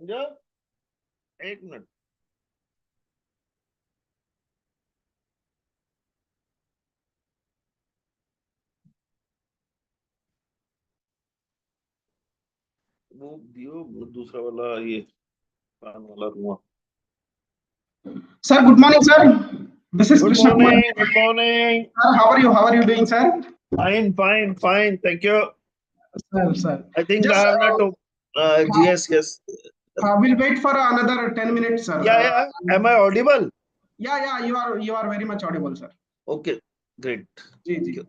समझा? एक मिनट। वो दियो दूसरा वाला, ये कान वाला रुआ। Sir, good morning, sir. This is good Krishna Kumar. Morning, good morning. Sir, how are you? How are you doing, sir? Fine fine fine, thank you. Sir. I think Just I have not, yes, yes. we'll wait for another 10 minutes, sir. Yeah, am I audible? Yeah, you are very much audible, sir. Okay, great. जी Thank जी you.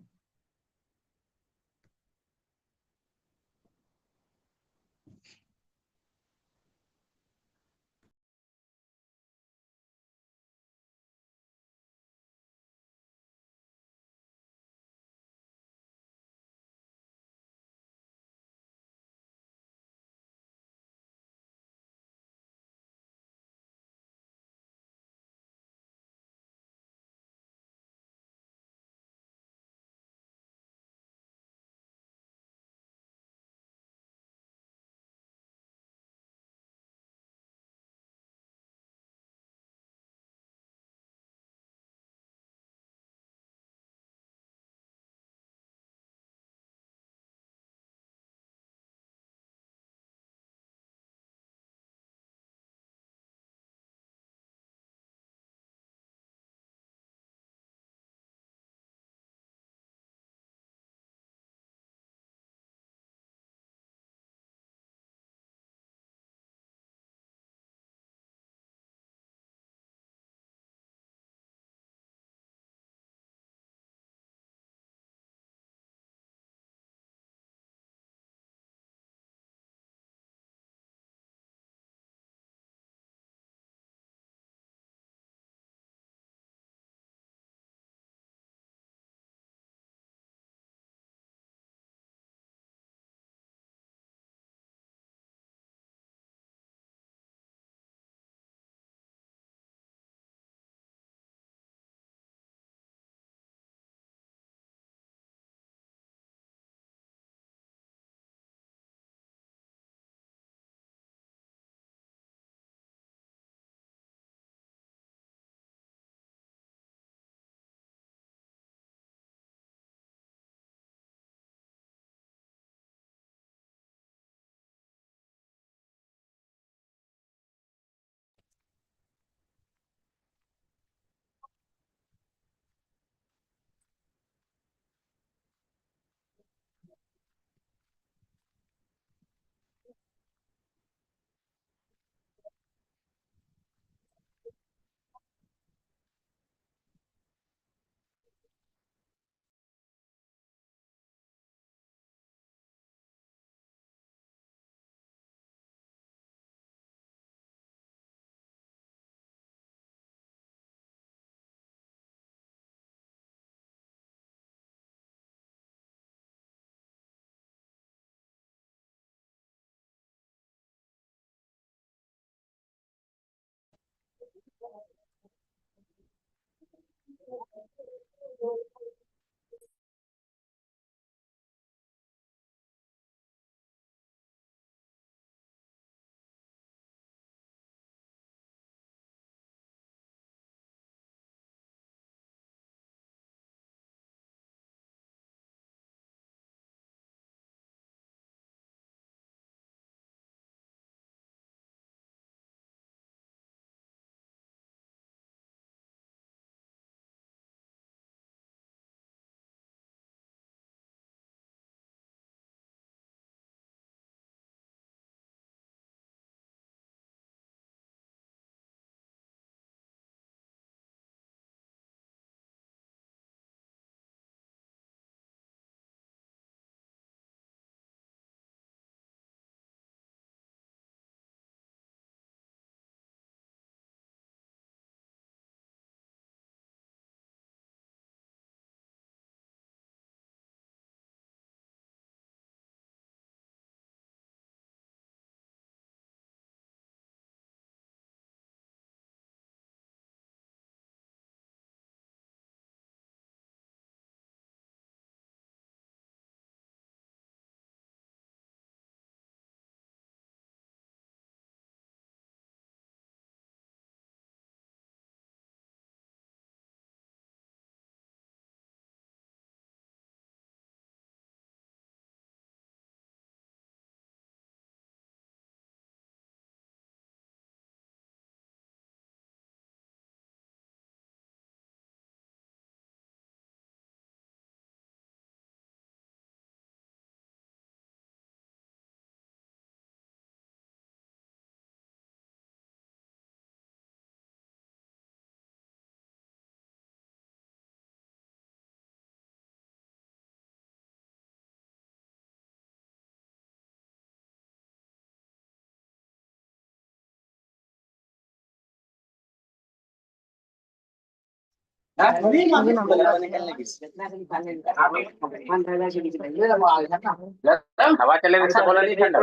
हवा चलेगी तो बोला नहीं ठंडा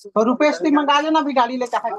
तो रुपेश ती मंगा लेना भी गाड़ी लेकर है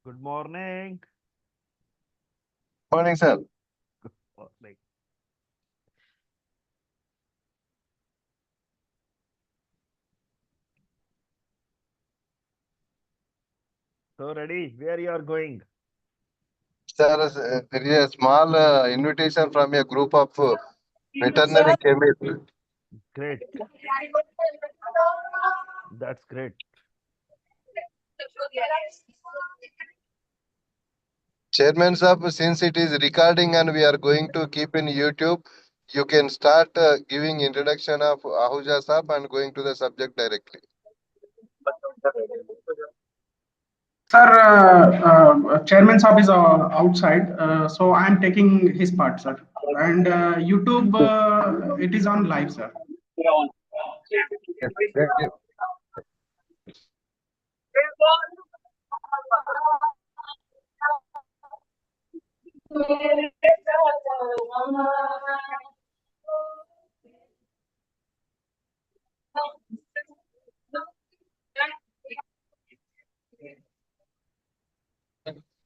Good morning. Morning, sir. Good morning. So ready? Where you are going? Sir, there is a small invitation from a group of veterinary chemists. Great. That's great. Chairman sir, since it is recording and we are going to keep in YouTube, you can start giving introduction of Ahuja sir and going to the subject directly. sir chairman sahab is outside so I am taking his part sir and YouTube it is on live sir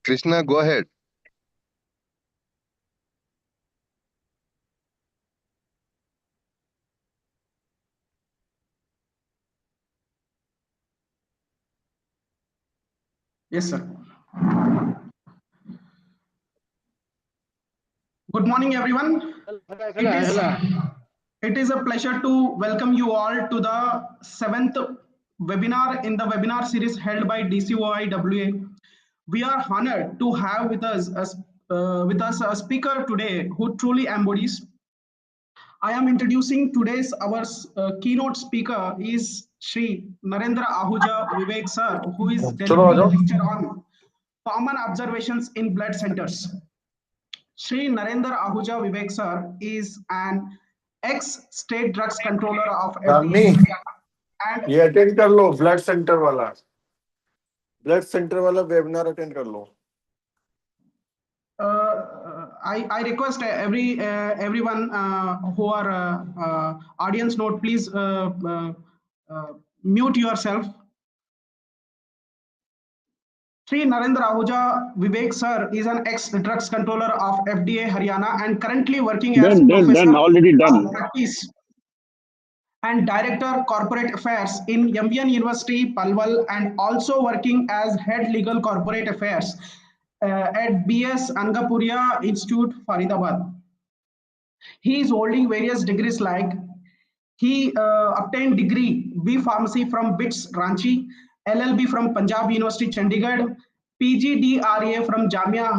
Krishna, go ahead. yes sir good morning everyone it is a pleasure to welcome you all to the seventh webinar in the webinar series held by DCOIWA. We are honored to have with us a speaker today who truly embodies. I am introducing today's our keynote speaker is Sri Narendra Ahuja Vivek sir, who is delivering a lecture on common observations in blood centers. Sri Narendra Ahuja Vivek sir is an ex-state drugs controller of FDA and ये attend कर low blood centre वाला webinar attend कर लो I request everyone who are audience note, please mute yourself. Sri Narendra Ahuja Vivek sir is an ex-drugs controller of FDA Haryana and currently working as professor already done. of practice and director corporate affairs in MBN University Palwal and also working as head legal corporate affairs at BS Angapuria Institute Faridabad. He is holding various degrees like He obtained degree B Pharmacy from BITS Ranchi, LLB from Punjab University Chandigarh, PGDRA from Jamia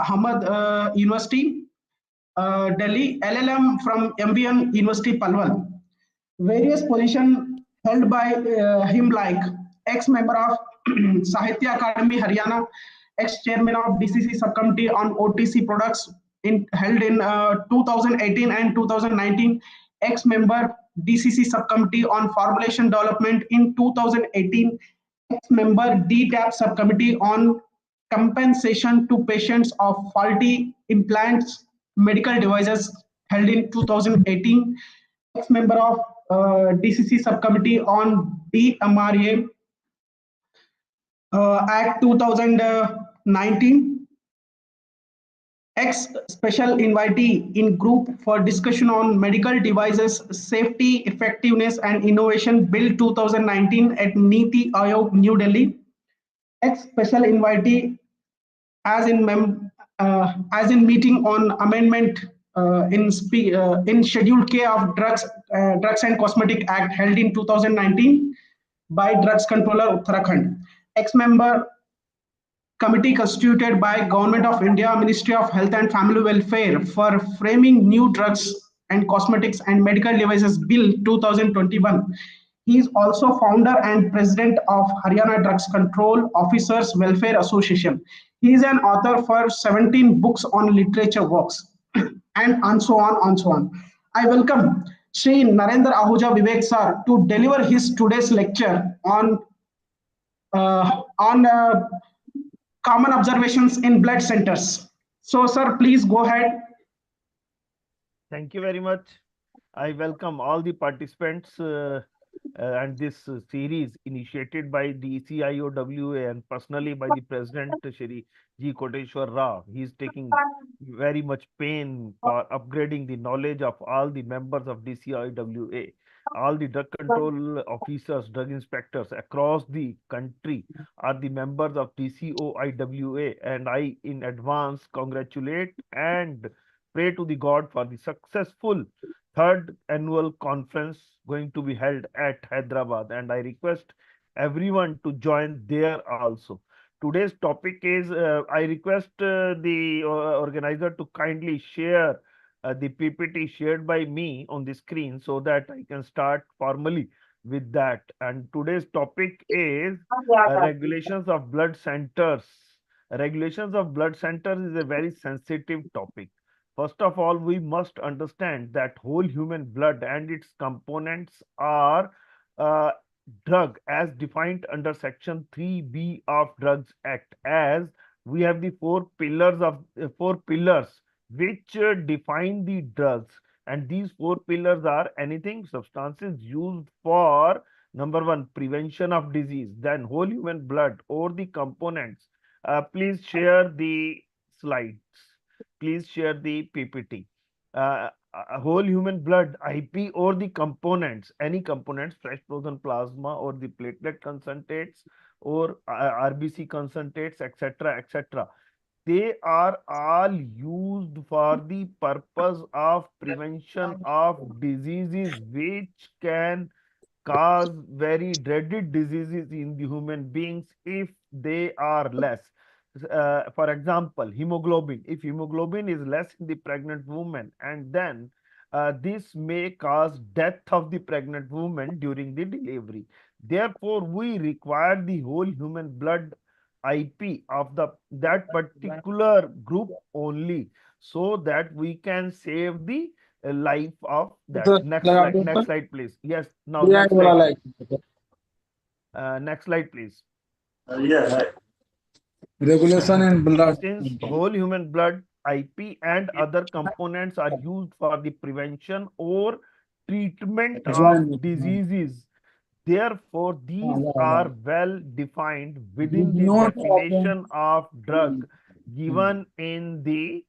Ahmad University, Delhi, LLM from MVM University Palwal. Various positions held by him like ex-member of Sahitya Academy Haryana, ex-chairman of DCC subcommittee on OTC products held in 2018 and 2019, ex-member DCC subcommittee on formulation development in 2018, ex-member DTAP subcommittee on compensation to patients of faulty implants medical devices held in 2018, ex-member of DCC subcommittee on DMRA Act 2019, ex-special invitee in group for discussion on medical devices safety, effectiveness and innovation Bill 2019 at Niti Aayog, New Delhi, ex-special invitee as in meeting on amendment in Schedule K of Drugs and Cosmetic Act held in 2019 by Drugs Controller Uttarakhand. Ex-member committee constituted by Government of India, Ministry of Health and Family Welfare for framing new drugs and cosmetics and medical devices Bill 2021. He is also founder and president of Haryana Drugs Control Officers Welfare Association. He is an author for 17 books on literature works and so on and so on. I welcome Sri Narendra Ahuja Vivek sir to deliver his today's lecture on common observations in blood centers. So, sir, please go ahead. Thank you very much. I welcome all the participants and this series initiated by the CIOWA and personally by the President Shri G. Koteshwar Rao. He is taking very much pain for upgrading the knowledge of all the members of DCIWA. All the drug control officers, drug inspectors across the country are the members of DCOIWA, and I in advance congratulate and pray to the God for the successful third annual conference going to be held at Hyderabad, and I request everyone to join there also. Today's topic is I request the organizer to kindly share the PPT shared by me on the screen so that I can start formally with that. And today's topic is regulations of blood centers. Regulations of blood centers is a very sensitive topic. First of all, we must understand that whole human blood and its components are drug as defined under Section 3B of Drugs Act, as we have the four pillars which define the drugs, and these four pillars are anything substances used for number one prevention of disease, then whole human blood or the components. Please share the slides. Please share the PPT. Whole human blood, IP, or the components, any components, fresh frozen plasma or the platelet concentrates or RBC concentrates, etc., etc. They are all used for the purpose of prevention of diseases which can cause very dreaded diseases in the human beings if they are less. For example, hemoglobin. If hemoglobin is less in the pregnant woman, and then this may cause death of the pregnant woman during the delivery. Therefore, we require the whole human blood IP of that particular group only, so that we can save the life of that. Next slide, please. Yes, now next slide, please. Next slide, please. Regulation in blood. Since whole human blood, IP, and other components are used for the prevention or treatment of diseases, therefore, these are well defined within the definition of drug given in the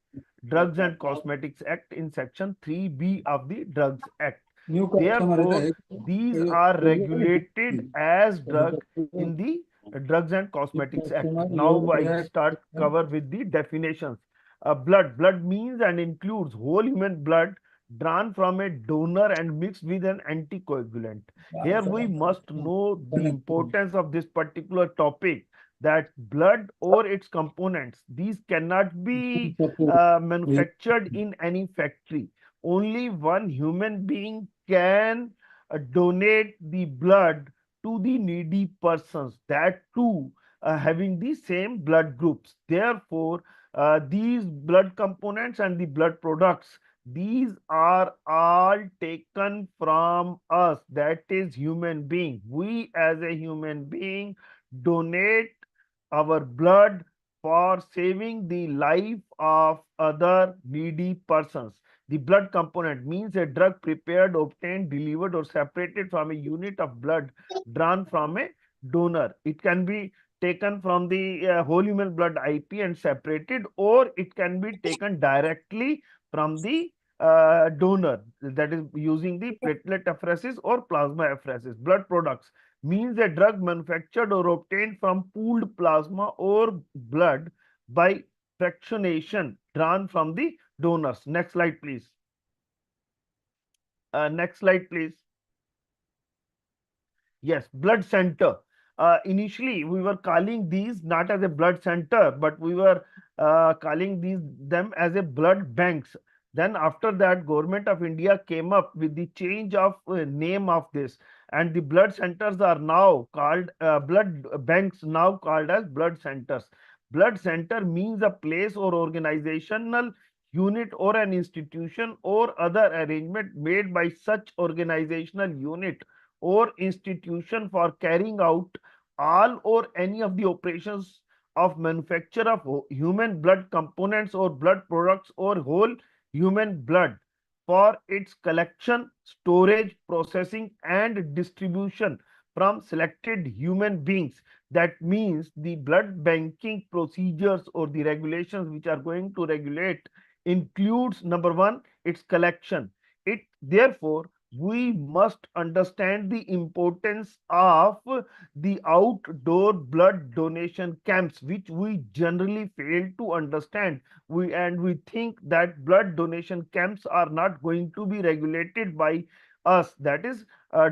Drugs and Cosmetics Act in Section 3B of the Drugs Act. Therefore, these are regulated as drug in the Drugs and Cosmetics Act. Now I start cover with the definitions. Blood means and includes whole human blood drawn from a donor and mixed with an anticoagulant. Here we must know the importance of this particular topic, that blood or its components, these cannot be manufactured in any factory. Only one human being can donate the blood to the needy persons, that too having the same blood groups. Therefore, these blood components and the blood products, these are all taken from us, that is human being. We as a human being donate our blood for saving the life of other needy persons. The blood component means a drug prepared, obtained, delivered, or separated from a unit of blood drawn from a donor. It can be taken from the whole human blood IP and separated, or it can be taken directly from the donor, that is using the platelet apheresis or plasma apheresis. Blood products means a drug manufactured or obtained from pooled plasma or blood by fractionation drawn from the donors. Next slide, please. Next slide, please. Yes, blood center. Initially, we were calling these not as a blood center, but we were calling them as a blood banks. Then after that, Government of India came up with the change of name of this, and the blood centers are now called blood banks, now called as blood centers. Blood center means a place or organizational unit or an institution or other arrangement made by such organizational unit or institution for carrying out all or any of the operations of manufacture of human blood components or blood products or whole human blood for its collection, storage, processing, and distribution from selected human beings. That means the blood banking procedures or the regulations which are going to regulate includes number one, its collection. It therefore we must understand the importance of the outdoor blood donation camps, which we generally fail to understand. We think that blood donation camps are not going to be regulated by us, that is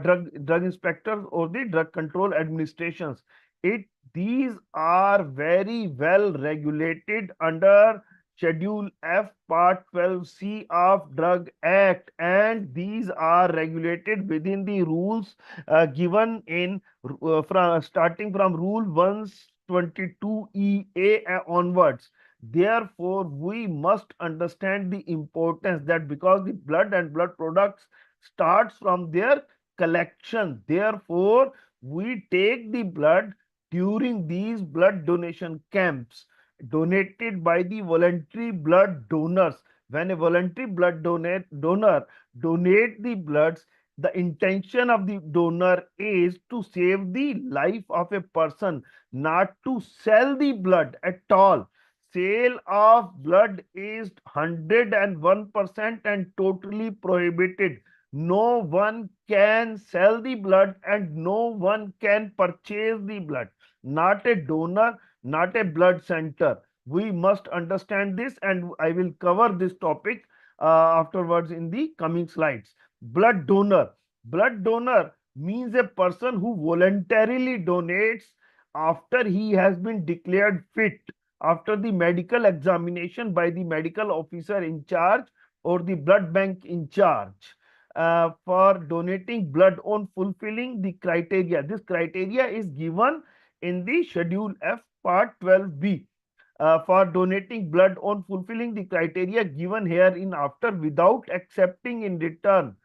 drug inspectors or the drug control administrations. It These are very well regulated under Schedule F, Part 12C of Drug Act, and these are regulated within the rules given in from starting from Rule 122EA onwards. Therefore, we must understand the importance that because the blood and blood products starts from their collection. Therefore, we take the blood during these blood donation camps donated by the voluntary blood donors. When a voluntary blood donor donate the bloods, the intention of the donor is to save the life of a person, not to sell the blood at all. Sale of blood is 101% and totally prohibited. No one can sell the blood and no one can purchase the blood. Not a donor, not a blood center. We must understand this, and I will cover this topic afterwards in the coming slides. Blood donor. Blood donor means a person who voluntarily donates after he has been declared fit, after the medical examination by the medical officer in charge or the blood bank in charge. For donating blood on fulfilling the criteria. This criteria is given in the Schedule F, Part 12B. For donating blood on fulfilling the criteria given hereinafter without accepting in return.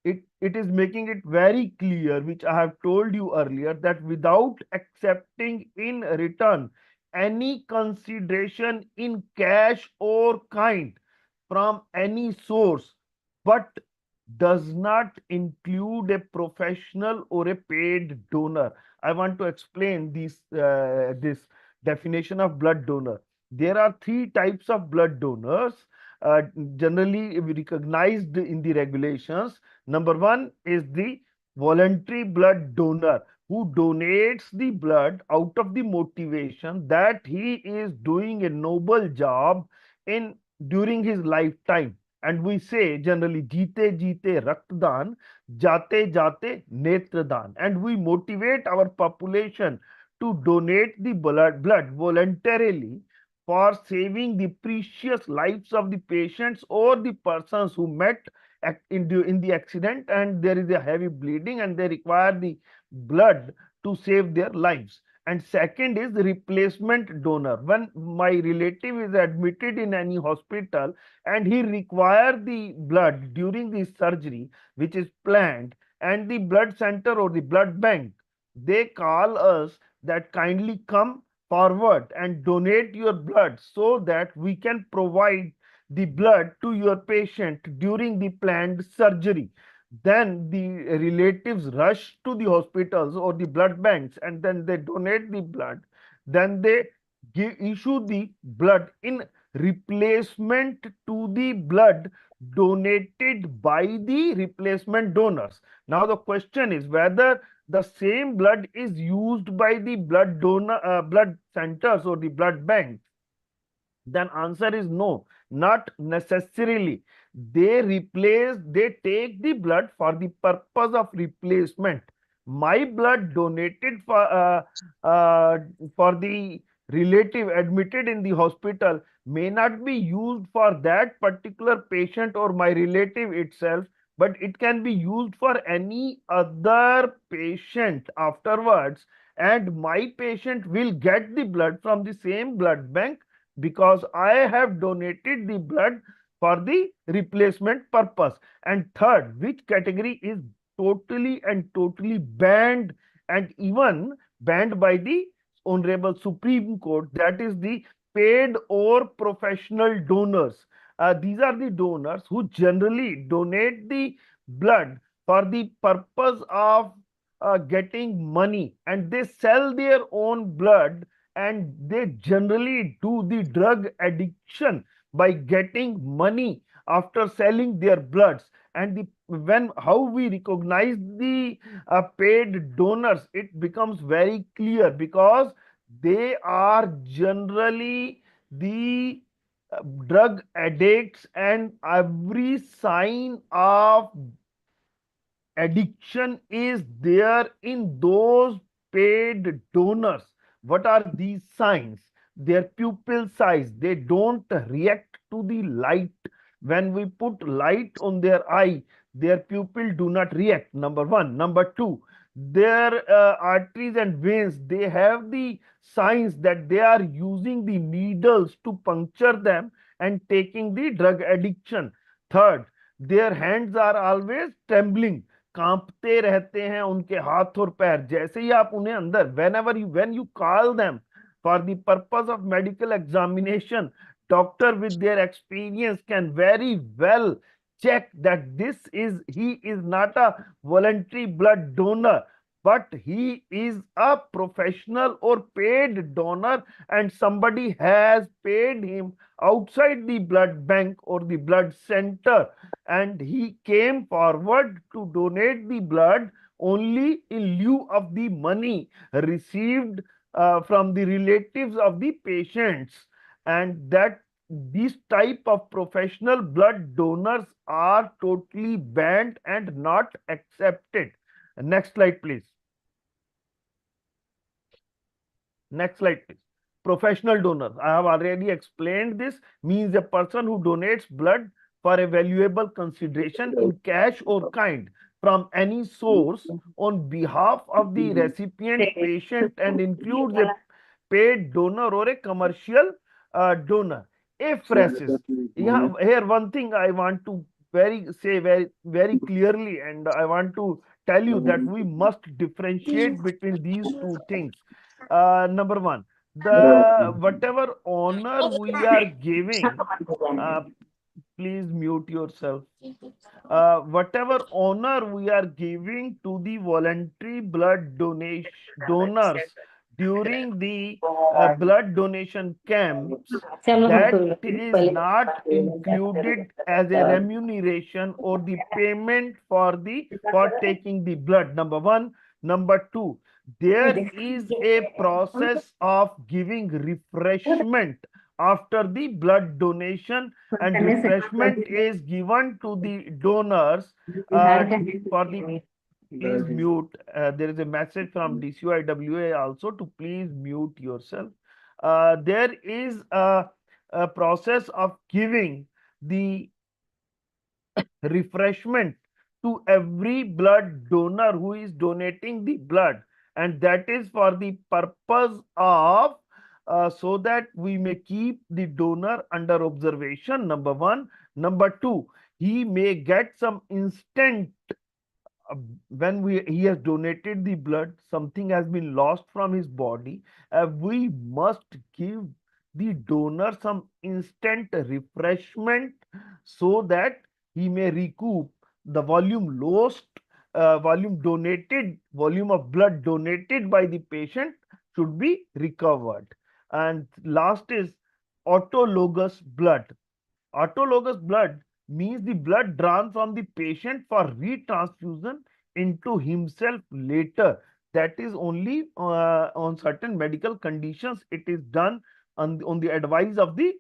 It is making it very clear, which I have told you earlier, that without accepting in return any consideration in cash or kind from any source, but does not include a professional or a paid donor. I want to explain this definition of blood donor. There are three types of blood donors uh, generally recognized in the regulations. Number one is the voluntary blood donor who donates the blood out of the motivation that he is doing a noble job in during his lifetime, and we say generally जीते जीते रक्तदान, जाते जाते नेत्रदान, and we motivate our population to donate the blood voluntarily for saving the precious lives of the patients or the persons who met in the accident and there is a heavy bleeding and they require the blood to save their lives. And second is the replacement donor. When my relative is admitted in any hospital and he require the blood during the surgery which is planned, and the blood center or the blood bank, they call us that kindly come forward and donate your blood so that we can provide the blood to your patient during the planned surgery. Then the relatives rush to the hospitals or the blood banks and then they donate the blood. Then they issue the blood in replacement to the blood donated by the replacement donors. Now the question is whether the same blood is used by the blood centers or the blood banks. Then answer is no, not necessarily. They take the blood for the purpose of replacement. My blood donated uh, for the relative admitted in the hospital may not be used for that particular patient or my relative itself, but it can be used for any other patient afterwards, and my patient will get the blood from the same blood bank because I have donated the blood for the replacement purpose. And third, which category is totally banned and even banned by the Honorable Supreme Court, that is the paid or professional donors. These are the donors who generally donate the blood for the purpose of getting money, and they sell their own blood, and they generally do the drug addiction by getting money after selling their bloods. And when how we recognize the paid donors, it becomes very clear because they are generally the drug addicts, and every sign of addiction is there in those paid donors. What are these signs? Their pupil size, they don't react to the light. When we put light on their eye, their pupil do not react. Number one. Number two, their arteries and veins, they have the signs that they are using the needles to puncture them and taking the drug addiction. Third, their hands are always trembling, कांपते रहते हैं उनके हाथ और पैर जैसे ही आप उन्हें अंदर when you call them for the purpose of medical examination, doctor with their experience can very well check that he is not a voluntary blood donor, but he is a professional or paid donor, and somebody has paid him outside the blood bank or the blood center, and he came forward to donate the blood only in lieu of the money received from the relatives of the patients. And that these type of professional blood donors are totally banned and not accepted. Next slide, please. Next slide, please. Professional donors, I have already explained this, means a person who donates blood for a valuable consideration in cash or kind from any source on behalf of the recipient patient, and includes a paid donor or a commercial donor. Apheresis. Yeah, here one thing I want to very clearly, and I want to tell you that we must differentiate between these two things. Number one, the whatever honor we are giving, uh, please mute yourself. Whatever honor we are giving to the voluntary blood donation donors during the blood donation camps, that is not included as a remuneration or the payment for taking the blood. Number one. Number two, there is a process of giving refreshment after the blood donation, and refreshment is given to the donors for the, please mute. There is a message from DCIWA also to please mute yourself. There is a process of giving the refreshment to every blood donor who is donating the blood, and that is for the purpose of so that we may keep the donor under observation, number one. Number two, he may get some instant when he has donated the blood, something has been lost from his body. We must give the donor some instant refreshment so that he may recoup the volume lost, volume of blood donated by the patient should be recovered. And last is autologous blood. Autologous blood means the blood drawn from the patient for retransfusion into himself later. That is only on certain medical conditions it is done on the advice of the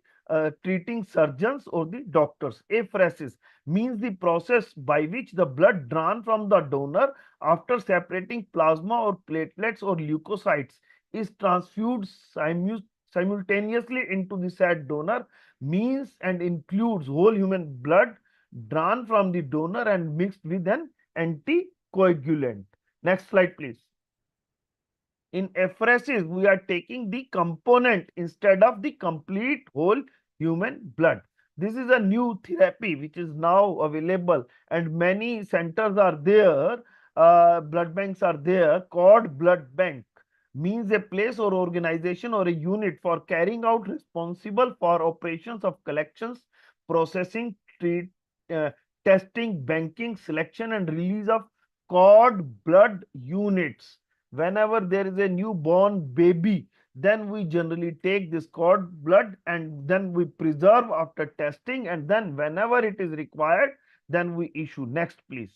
treating surgeons or the doctors. Apheresis means the process by which the blood drawn from the donor after separating plasma or platelets or leukocytes is transfused simultaneously into the said donor, means and includes whole human blood drawn from the donor and mixed with an anticoagulant. Next slide, please. In apheresis, we are taking the component instead of the complete whole human blood. This is a new therapy which is now available, and many centers are there, blood banks are there. Cord blood bank means a place or organization or a unit for carrying out responsible for operations of collections, processing, uh, testing, banking, selection and release of cord blood units. Whenever there is a newborn baby, then we generally take this cord blood and then we preserve after testing, and then whenever it is required, then we issue. Next, please.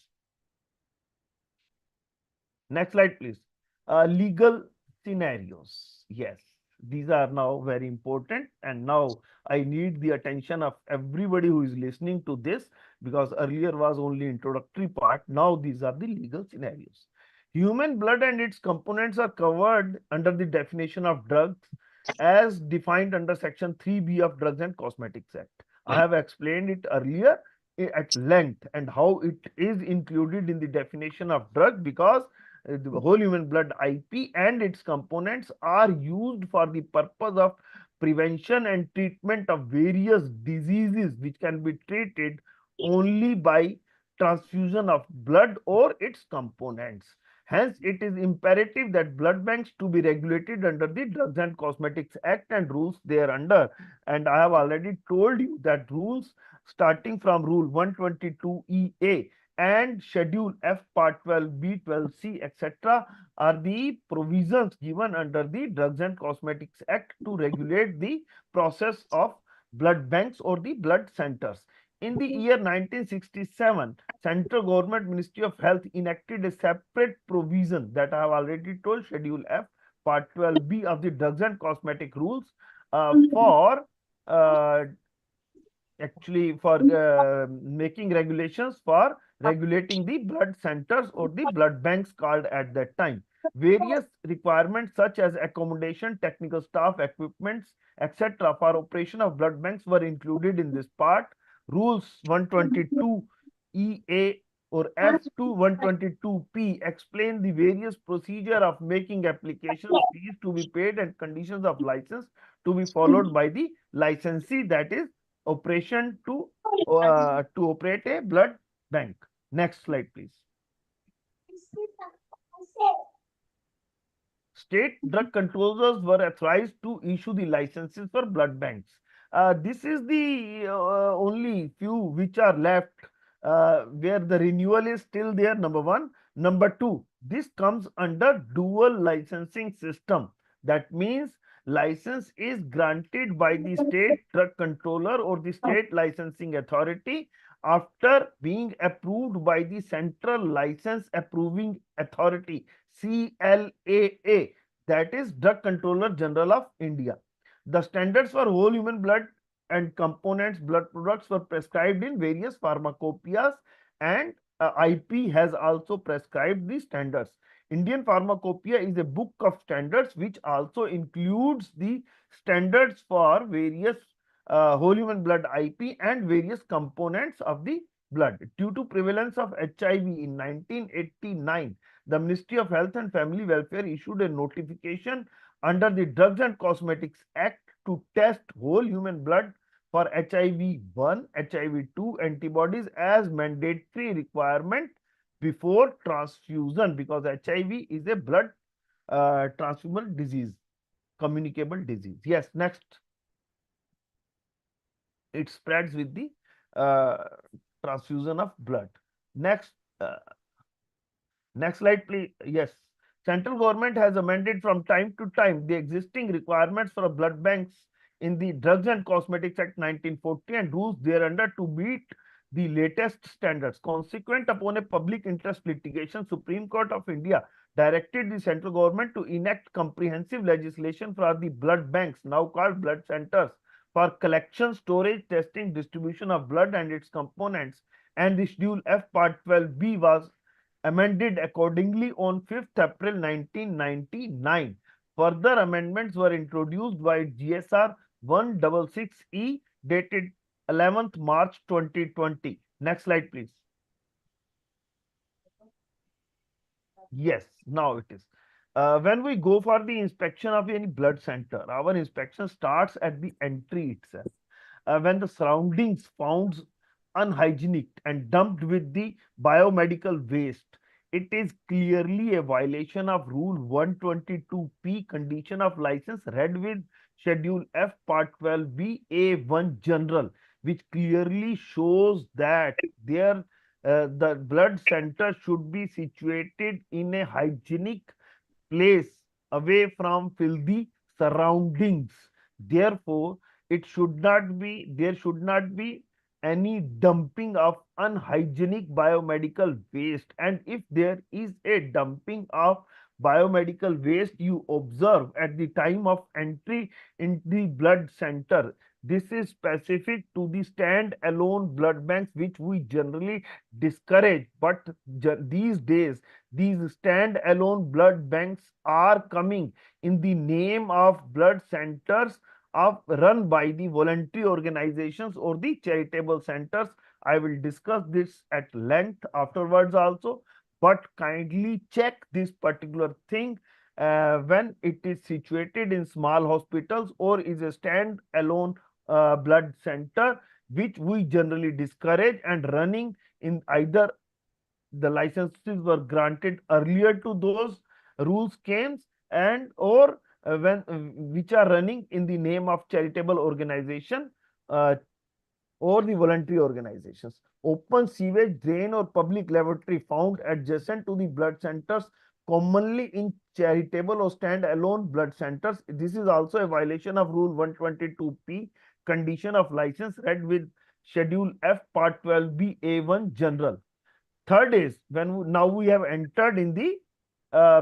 Next slide, please. Legal scenarios. Yes, these are now very important, and now I need the attention of everybody who is listening to this, because earlier was only introductory part. Now these are the legal scenarios. Human blood and its components are covered under the definition of drugs as defined under Section 3B of Drugs and Cosmetics Act. I have explained it earlier at length and how it is included in the definition of drug, because the whole human blood IP and its components are used for the purpose of prevention and treatment of various diseases which can be treated only by transfusion of blood or its components. Hence, it is imperative that blood banks to be regulated under the Drugs and Cosmetics Act and rules thereunder. And I have already told you that rules starting from Rule 122EA and Schedule F, Part 12B, 12C, etc. are the provisions given under the Drugs and Cosmetics Act to regulate the process of blood banks or the blood centers. In the year 1967, Central Government Ministry of Health enacted a separate provision that I have already told, Schedule F, Part 12B of the Drugs and Cosmetic Rules for actually for making regulations for regulating the blood centers or the blood banks called at that time. Various requirements such as accommodation, technical staff, equipments, etc. for operation of blood banks were included in this part. Rules 122 EA or F to 122P explain the various procedure of making applications, fees to be paid and conditions of license to be followed by the licensee, that is operation to operate a blood bank. Next slide, please. State drug controllers were authorized to issue the licenses for blood banks. This is the only few which are left where the renewal is still there, number one. Number two, this comes under dual licensing system. That means license is granted by the state drug controller or the state licensing authority after being approved by the Central License Approving Authority, CLAA, that is Drug Controller General of India. The standards for whole human blood and components blood products were prescribed in various pharmacopoeias, and IP has also prescribed the standards. Indian Pharmacopoeia is a book of standards which also includes the standards for various whole human blood IP and various components of the blood. Due to prevalence of HIV in 1989, the Ministry of Health and Family Welfare issued a notification under the Drugs and Cosmetics Act to test whole human blood for HIV-1, HIV-2 antibodies as mandatory requirement before transfusion, because HIV is a blood transfusible disease, communicable disease. Yes, next. It spreads with the uh, transfusion of blood. Next, uh, next slide, please. Yes. Central government has amended from time to time the existing requirements for blood banks in the Drugs and Cosmetics Act 1940 and rules thereunder to meet the latest standards. Consequent upon a public interest litigation, Supreme Court of India directed the central government to enact comprehensive legislation for the blood banks, now called blood centers, for collection, storage, testing, distribution of blood and its components, and the Schedule F Part 12B was amended accordingly on 5th April 1999. Further amendments were introduced by GSR 166E dated 11th March 2020. Next slide, please. Yes, now it is. When we go for the inspection of any blood center, our inspection starts at the entry itself. When the surroundings found unhygienic and dumped with the biomedical waste, it is clearly a violation of Rule 122P, condition of license, read with Schedule F Part 12B A1 General, which clearly shows that the blood center should be situated in a hygienic place away from filthy surroundings. Therefore, there should not be any dumping of unhygienic biomedical waste. And if there is a dumping of biomedical waste you observe at the time of entry in the blood center, this is specific to the stand-alone blood banks, which we generally discourage. But these days, these stand-alone blood banks are coming in the name of blood centers of run by the voluntary organizations or the charitable centers. I will discuss this at length afterwards also, but kindly check this particular thing when it is situated in small hospitals or is a stand-alone blood center, which we generally discourage, and running in either the licenses were granted earlier to those rules came, and or when which are running in the name of charitable organization uh, or the voluntary organizations. Open sewage, drain or public lavatory found adjacent to the blood centers, commonly in charitable or stand-alone blood centers. This is also a violation of Rule 122P, condition of license, read with Schedule F Part 12B A1 General. Third is when now we have entered in the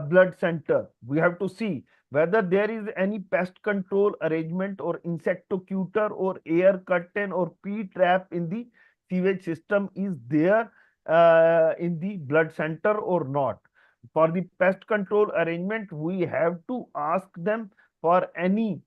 blood center, we have to see whether there is any pest control arrangement or insectocutor or air curtain or P trap in the sewage system is there in the blood center or not. For the pest control arrangement, we have to ask them for any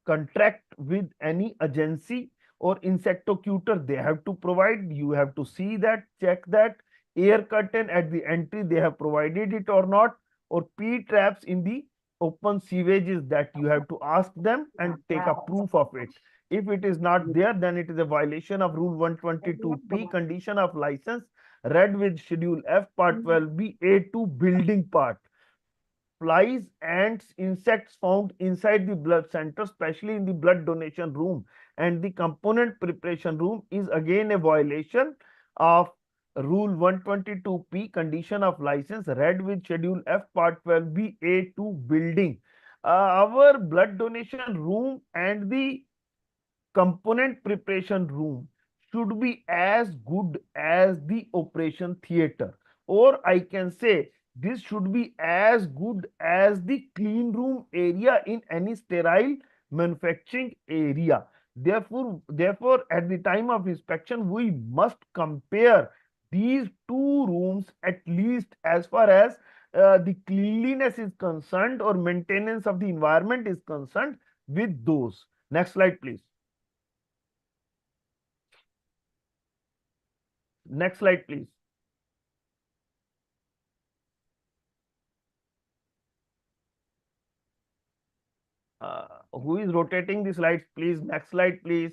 contract with any agency, or insectocutor they have to provide. You have to see that, check that. Air curtain at the entry, they have provided it or not, or P traps in the open sewages, that you have to ask them and take a proof of it. If it is not there, then it is a violation of Rule 122P, condition of license, read with Schedule F Part 12B A2 building part. Flies, ants, insects found inside the blood center, especially in the blood donation room and the component preparation room, is again a violation of Rule 122P, condition of license, read with Schedule F Part 12B A2 building. Our blood donation room and the component preparation room should be as good as the operation theater, or I can say this should be as good as the clean room area in any sterile manufacturing area. Therefore, at the time of inspection, we must compare these two rooms, at least as far as the cleanliness is concerned or maintenance of the environment is concerned, with those. Next slide, please. Next slide, please. Who is rotating the slides, please? Next slide, please.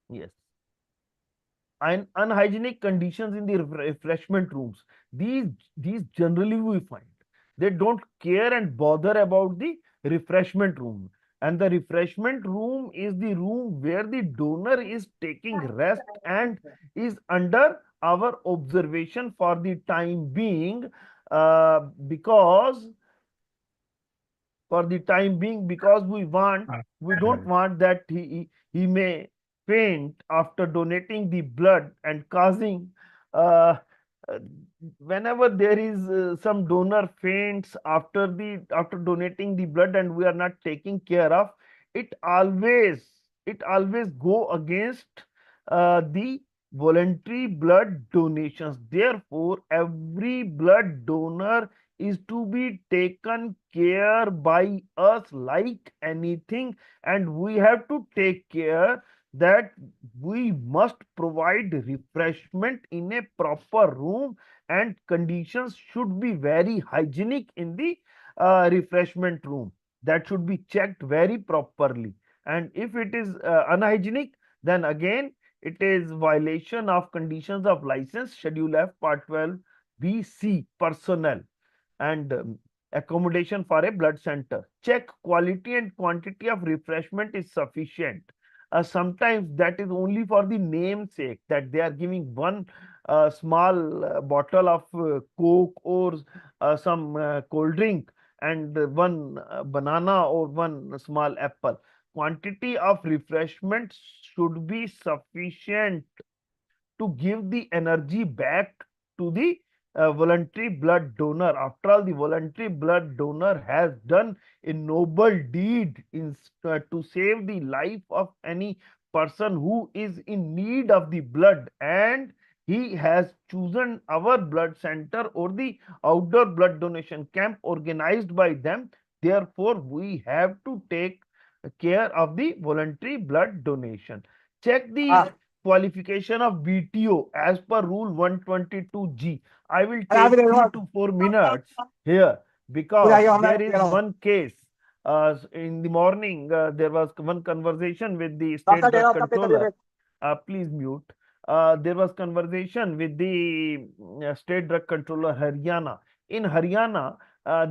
Yes. And unhygienic conditions in the refreshment rooms. These generally we find they don't care and bother about the refreshment room. And the refreshment room is the room where the donor is taking rest and is under our observation for the time being, because we don't want that he may faint after donating the blood and causing, uh, uh, whenever there is some donor faints after donating the blood and we are not taking care of it, always go against the voluntary blood donations. Therefore, every blood donor is to be taken care by us like anything, and we have to take care that we must provide refreshment in a proper room, and conditions should be very hygienic in the refreshment room. That should be checked very properly, and if it is unhygienic, then again it is violation of conditions of license, schedule F, part 12 BC, personnel and accommodation for a blood center. Check quality and quantity of refreshment is sufficient. Sometimes that is only for the namesake, that they are giving one small bottle of Coke or some cold drink, and one banana or one small apple. Quantity of refreshment should be sufficient to give the energy back to the voluntary blood donor. After all, the voluntary blood donor has done a noble deed to save the life of any person who is in need of the blood, and he has chosen our blood center or the outdoor blood donation camp organized by them. Therefore, we have to take care of the voluntary blood donation. Check the qualification of BTO as per Rule 122G. I will take 3 to 4 minutes here because there is one case. In the morning, there was one conversation with the state drug controller. Please mute. There was conversation with the state drug controller Haryana. In Haryana,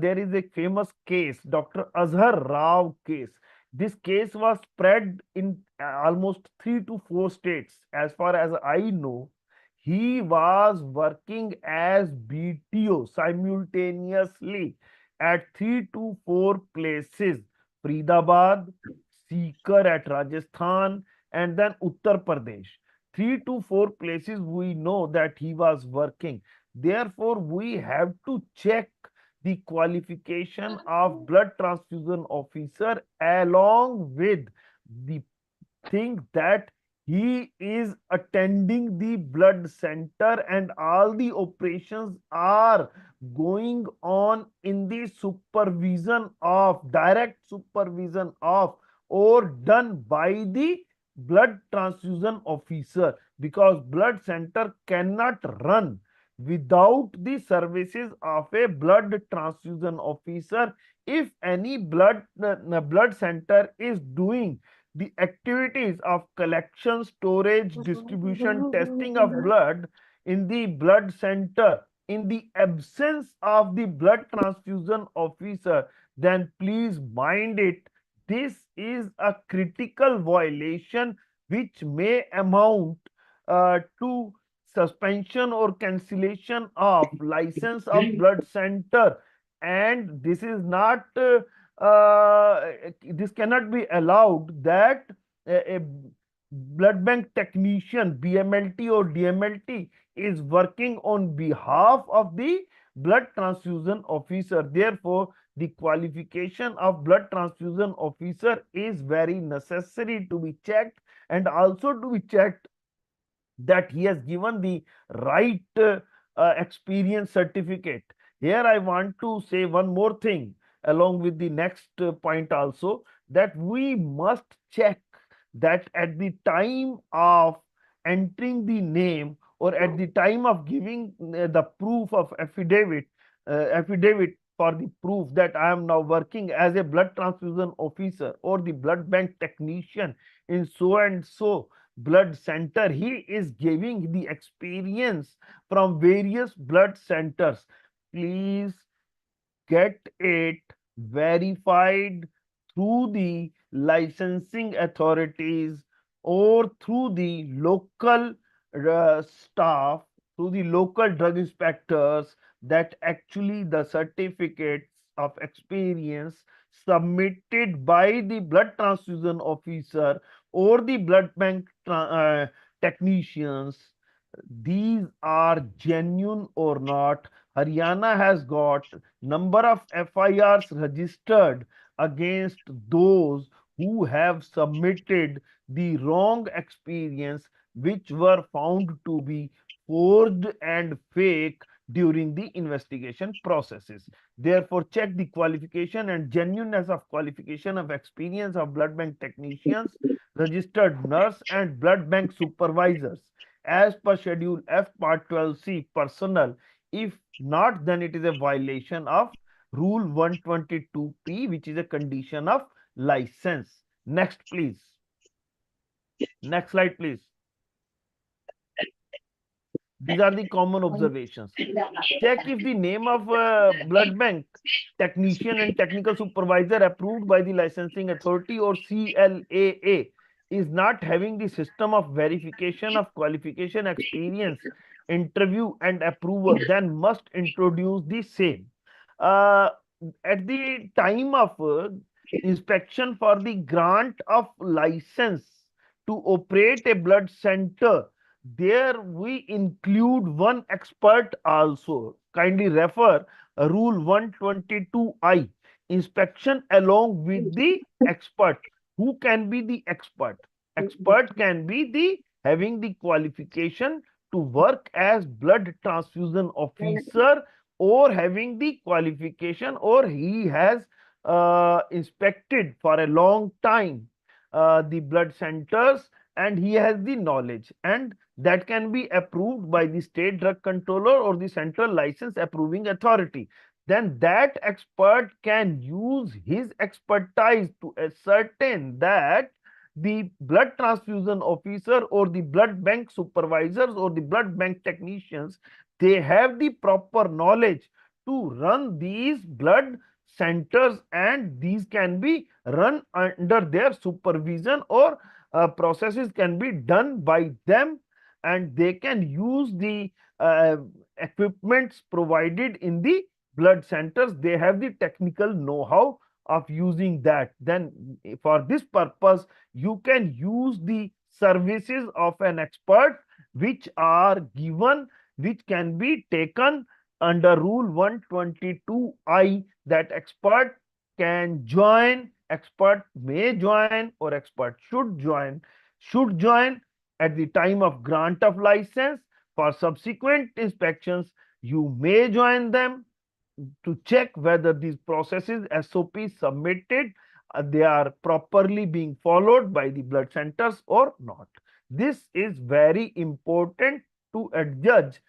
there is a famous case, Dr. Azhar Rao case. This case was spread in almost 3 to 4 states. As far as I know, he was working as BTO simultaneously at 3 to 4 places: Faridabad, Sikar at Rajasthan, and then Uttar Pradesh. 3 to 4 places we know that he was working. Therefore, we have to check the qualification of blood transfusion officer along with the thing that he is attending the blood center and all the operations are going on in the supervision of, direct supervision of, or done by the blood transfusion officer, because blood center cannot run without the services of a blood transfusion officer. If any blood center is doing the activities of collection, storage, distribution, testing of blood in the blood center in the absence of the blood transfusion officer, then please mind it, this is a critical violation which may amount to suspension or cancellation of license of blood center. And this is not this cannot be allowed that a blood bank technician, BMLT or DMLT, is working on behalf of the blood transfusion officer. Therefore, the qualification of blood transfusion officer is very necessary to be checked, and also to be checked that he has given the right experience certificate. Here I want to say one more thing along with the next point also, that we must check that at the time of entering the name, or at the time of giving the proof of affidavit for the proof that I am now working as a blood transfusion officer or the blood bank technician in so and so blood center, he is giving the experience from various blood centers. Please get it verified through the licensing authorities or through the local staff, through the local drug inspectors, that actually the certificates of experience submitted by the blood transfusion officer or the blood bank technicians, these are genuine or not. Haryana has got number of FIRs registered against those who have submitted the wrong experience, which were found to be forged and fake during the investigation processes. Therefore, check the qualification and genuineness of qualification of experience of blood bank technicians, registered nurse and blood bank supervisors as per Schedule F Part 12C personnel. If not, then it is a violation of Rule 122P, which is a condition of license. Next, please. Next slide, please. These are the common observations. Check if the name of blood bank technician and technical supervisor approved by the licensing authority or CLAA is not having the system of verification of qualification, experience, interview and approval, then must introduce the same. Uh, at the time of inspection for the grant of license to operate a blood center, there we include one expert also. Kindly refer Rule 122I, inspection along with the expert. Who can be the expert? Expert can be the having the qualification to work as blood transfusion officer, or having the qualification, or he has inspected for a long time the blood centers and he has the knowledge, and that can be approved by the state drug controller or the central license approving authority. Then that expert can use his expertise to ascertain that the blood transfusion officer or the blood bank supervisors or the blood bank technicians, they have the proper knowledge to run these blood centers, and these can be run under their supervision, or processes can be done by them, and they can use the equipments provided in the blood centers. They have the technical know-how of using that. Then for this purpose, you can use the services of an expert which are given, which can be taken under Rule 122I, that expert can join, expert may join, or expert should join at the time of grant of license. For subsequent inspections, you may join them to check whether these processes SOPs submitted, they are properly being followed by the blood centers or not. This is very important to adjudge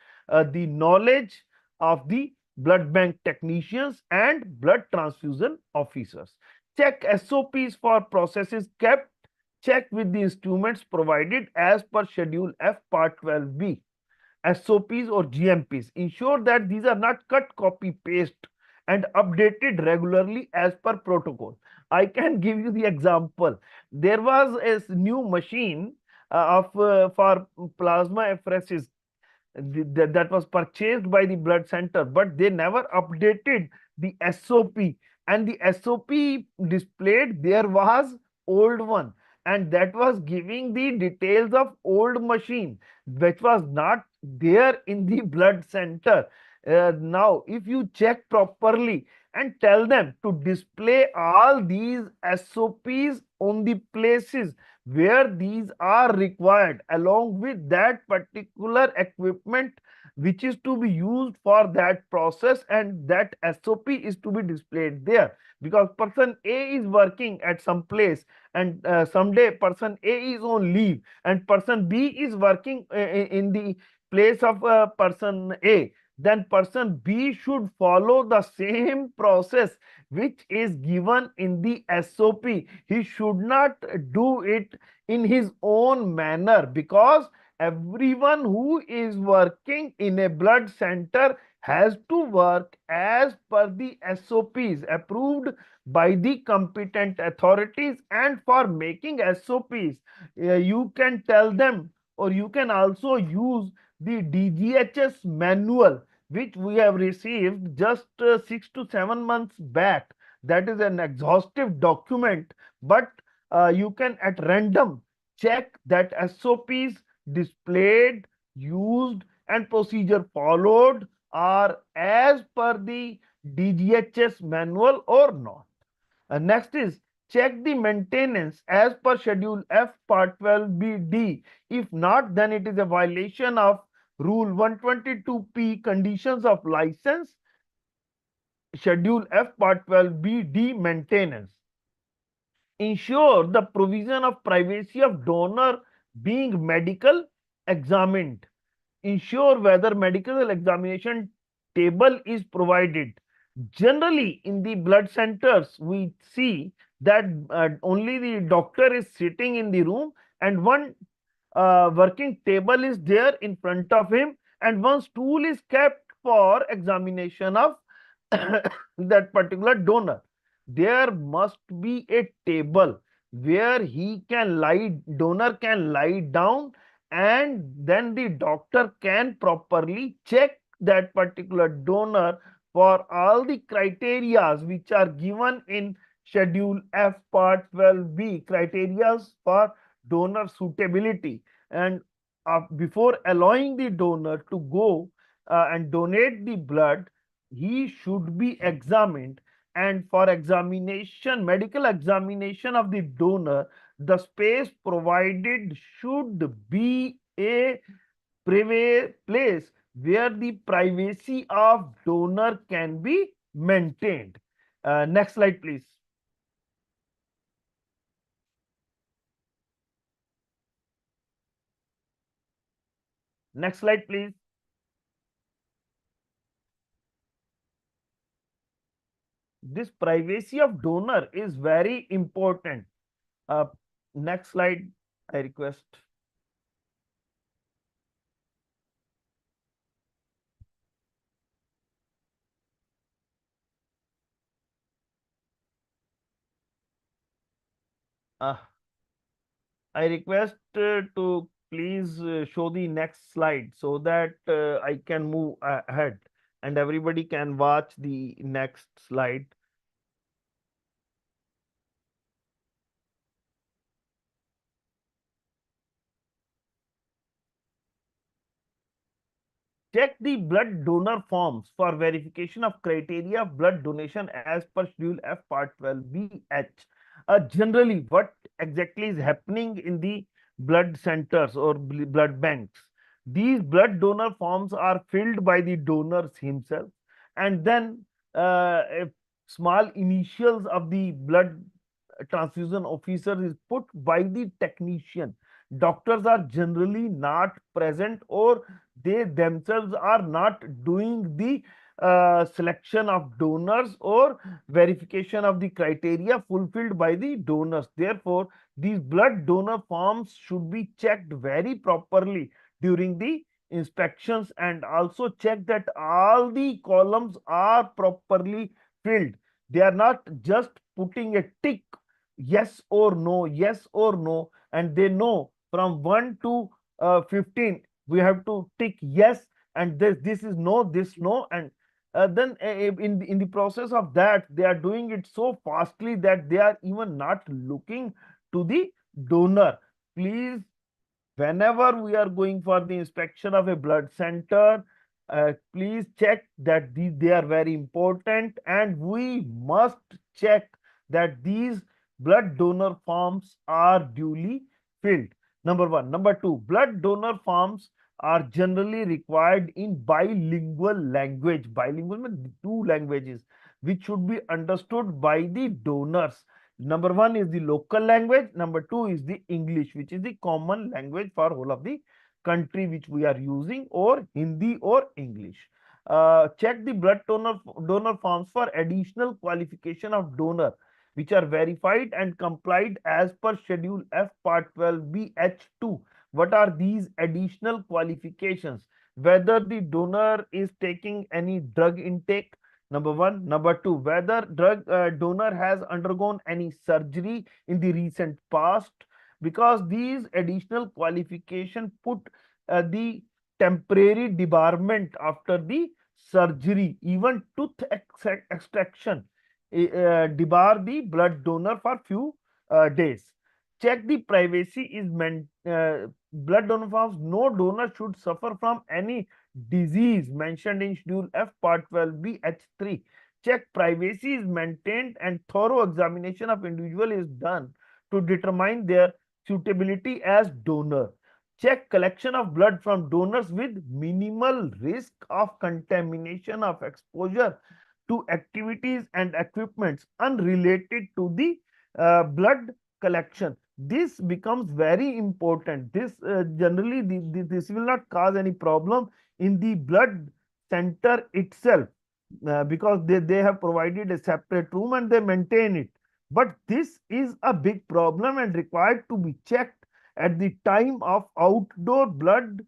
the knowledge of the blood bank technicians and blood transfusion officers. Check SOPs for processes kept. Check with the instruments provided as per Schedule F Part 12B. SOPs or GMPs. Ensure that these are not cut, copy, paste and updated regularly as per protocol. I can give you the example. There was a new machine for plasma apheresis that was purchased by the blood center, but they never updated the SOP, and the SOP displayed there was old one, and that was giving the details of old machine which was not there in the blood center. Now, if you check properly and tell them to display all these SOPs on the places where these are required, along with that particular equipment which is to be used for that process, and that SOP is to be displayed there, because person A is working at some place, and someday person A is on leave and person B is working in the place of person A, then person B should follow the same process which is given in the SOP. He should not do it in his own manner, because everyone who is working in a blood center has to work as per the SOPs approved by the competent authorities. And for making SOPs, you can tell them, or you can also use the DGHS manual which we have received just 6 to 7 months back. That is an exhaustive document, but you can at random check that SOPs displayed, used, and procedure followed are as per the DGHS manual or not. Next is check the maintenance as per Schedule F Part 12BD. If not, then it is a violation of Rule 122P, conditions of license, Schedule F Part 12BD, maintenance. Ensure the provision of privacy of donor being medical examined. Ensure whether medical examination table is provided. Generally, in the blood centers, we see that only the doctor is sitting in the room and one working table is there in front of him, and one stool is kept for examination of that particular donor. There must be a table where donor can lie down, and then the doctor can properly check that particular donor for all the criterias which are given in Schedule F Part 12B, criterias for donor suitability. And before allowing the donor to go and donate the blood, he should be examined. And for examination, medical examination of the donor, the space provided should be a place where the privacy of donor can be maintained. Next slide, please. Next slide, please. This privacy of donor is very important. Next slide, I request. I request to please show the next slide so that I can move ahead and everybody can watch the next slide. Check the blood donor forms for verification of criteria of blood donation as per Schedule F Part 12BH. Generally, what exactly is happening in the blood centers or blood banks? These blood donor forms are filled by the donors himself, and then small initials of the blood transfusion officer is put by the technician. Doctors are generally not present, or they themselves are not doing the selection of donors or verification of the criteria fulfilled by the donors. Therefore, these blood donor forms should be checked very properly during the inspections, and also check that all the columns are properly filled. They are not just putting a tick, yes or no, yes or no, and they know from 1 to 15 we have to tick yes, and this is no, this no, and then in the process of that they are doing it so fastly that they are even not looking to the donor. Please, whenever we are going for the inspection of a blood center, Please check that they are very important, and we must check that these blood donor forms are duly filled. Number one. Number two, blood donor forms are generally required in bilingual language. Bilingual means two languages which should be understood by the donors. Number one is the local language. Number two is the English, which is the common language for whole of the country which we are using, or Hindi or English. Check the blood donor forms for additional qualification of donor which are verified and complied as per Schedule F Part 12B H2. What are these additional qualifications? Whether the donor is taking any drug intake, number one. Number two, whether drug donor has undergone any surgery in the recent past, because these additional qualification put the temporary debarment after the surgery, even tooth extraction, debar the blood donor for few days. Check the privacy is meant. Blood donor forms, no donor should suffer from any disease mentioned in Schedule F Part 12B H3. Check privacy is maintained and thorough examination of individual is done to determine their suitability as donor. Check collection of blood from donors with minimal risk of contamination of exposure to activities and equipments unrelated to the blood collection. This becomes very important. This generally this will not cause any problem in the blood center itself, because they have provided a separate room and they maintain it. But this is a big problem and required to be checked at the time of outdoor blood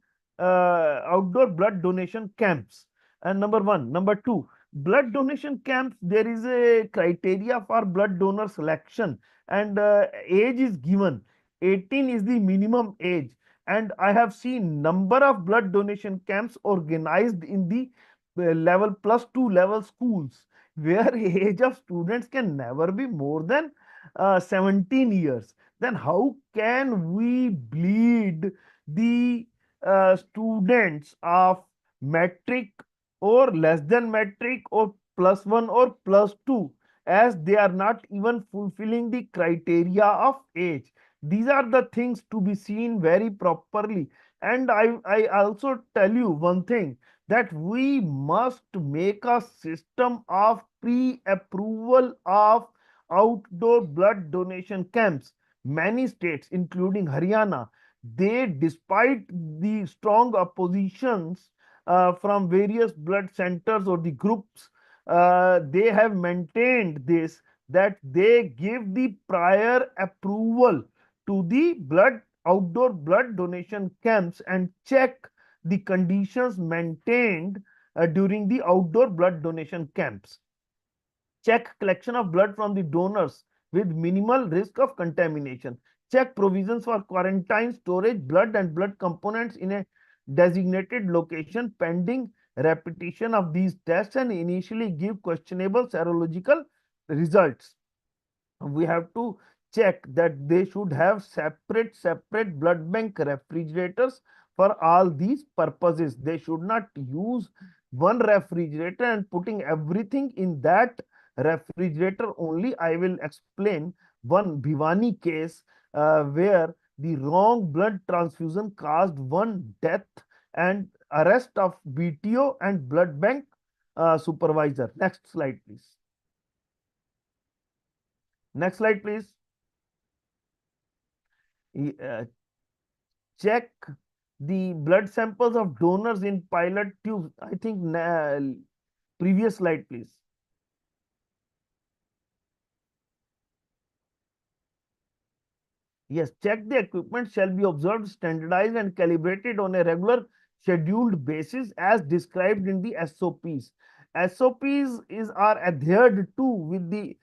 donation camps. And number one. Number two, blood donation camps, there is a criteria for blood donor selection, and age is given. 18 is the minimum age, and I have seen number of blood donation camps organized in the level plus two level schools, where age of students can never be more than 17 years. Then how can we bleed the students of metric or less than metric or plus one or plus two, as they are not even fulfilling the criteria of age? These are the things to be seen very properly. And I also tell you one thing, that we must make a system of pre-approval of outdoor blood donation camps. Many states, including Haryana, they, despite the strong oppositions from various blood centers or the groups, they have maintained this, that they give the prior approval to the outdoor blood donation camps and check the conditions maintained during the outdoor blood donation camps. Check collection of blood from the donors with minimal risk of contamination. Check provisions for quarantine, storage, blood and blood components in a designated location pending repetition of these tests, and initially give questionable serological results. We have to check that they should have separate blood bank refrigerators for all these purposes. They should not use one refrigerator and putting everything in that refrigerator only. I will explain one Bhiwani case where the wrong blood transfusion caused one death and arrest of BTO and blood bank supervisor. Next slide, please. Next slide, please. Check the blood samples of donors in pilot tubes. I think previous slide, please. Yes, check the equipment shall be observed, standardized and calibrated on a regular scheduled basis as described in the SOPs. SOPs are adhered to with the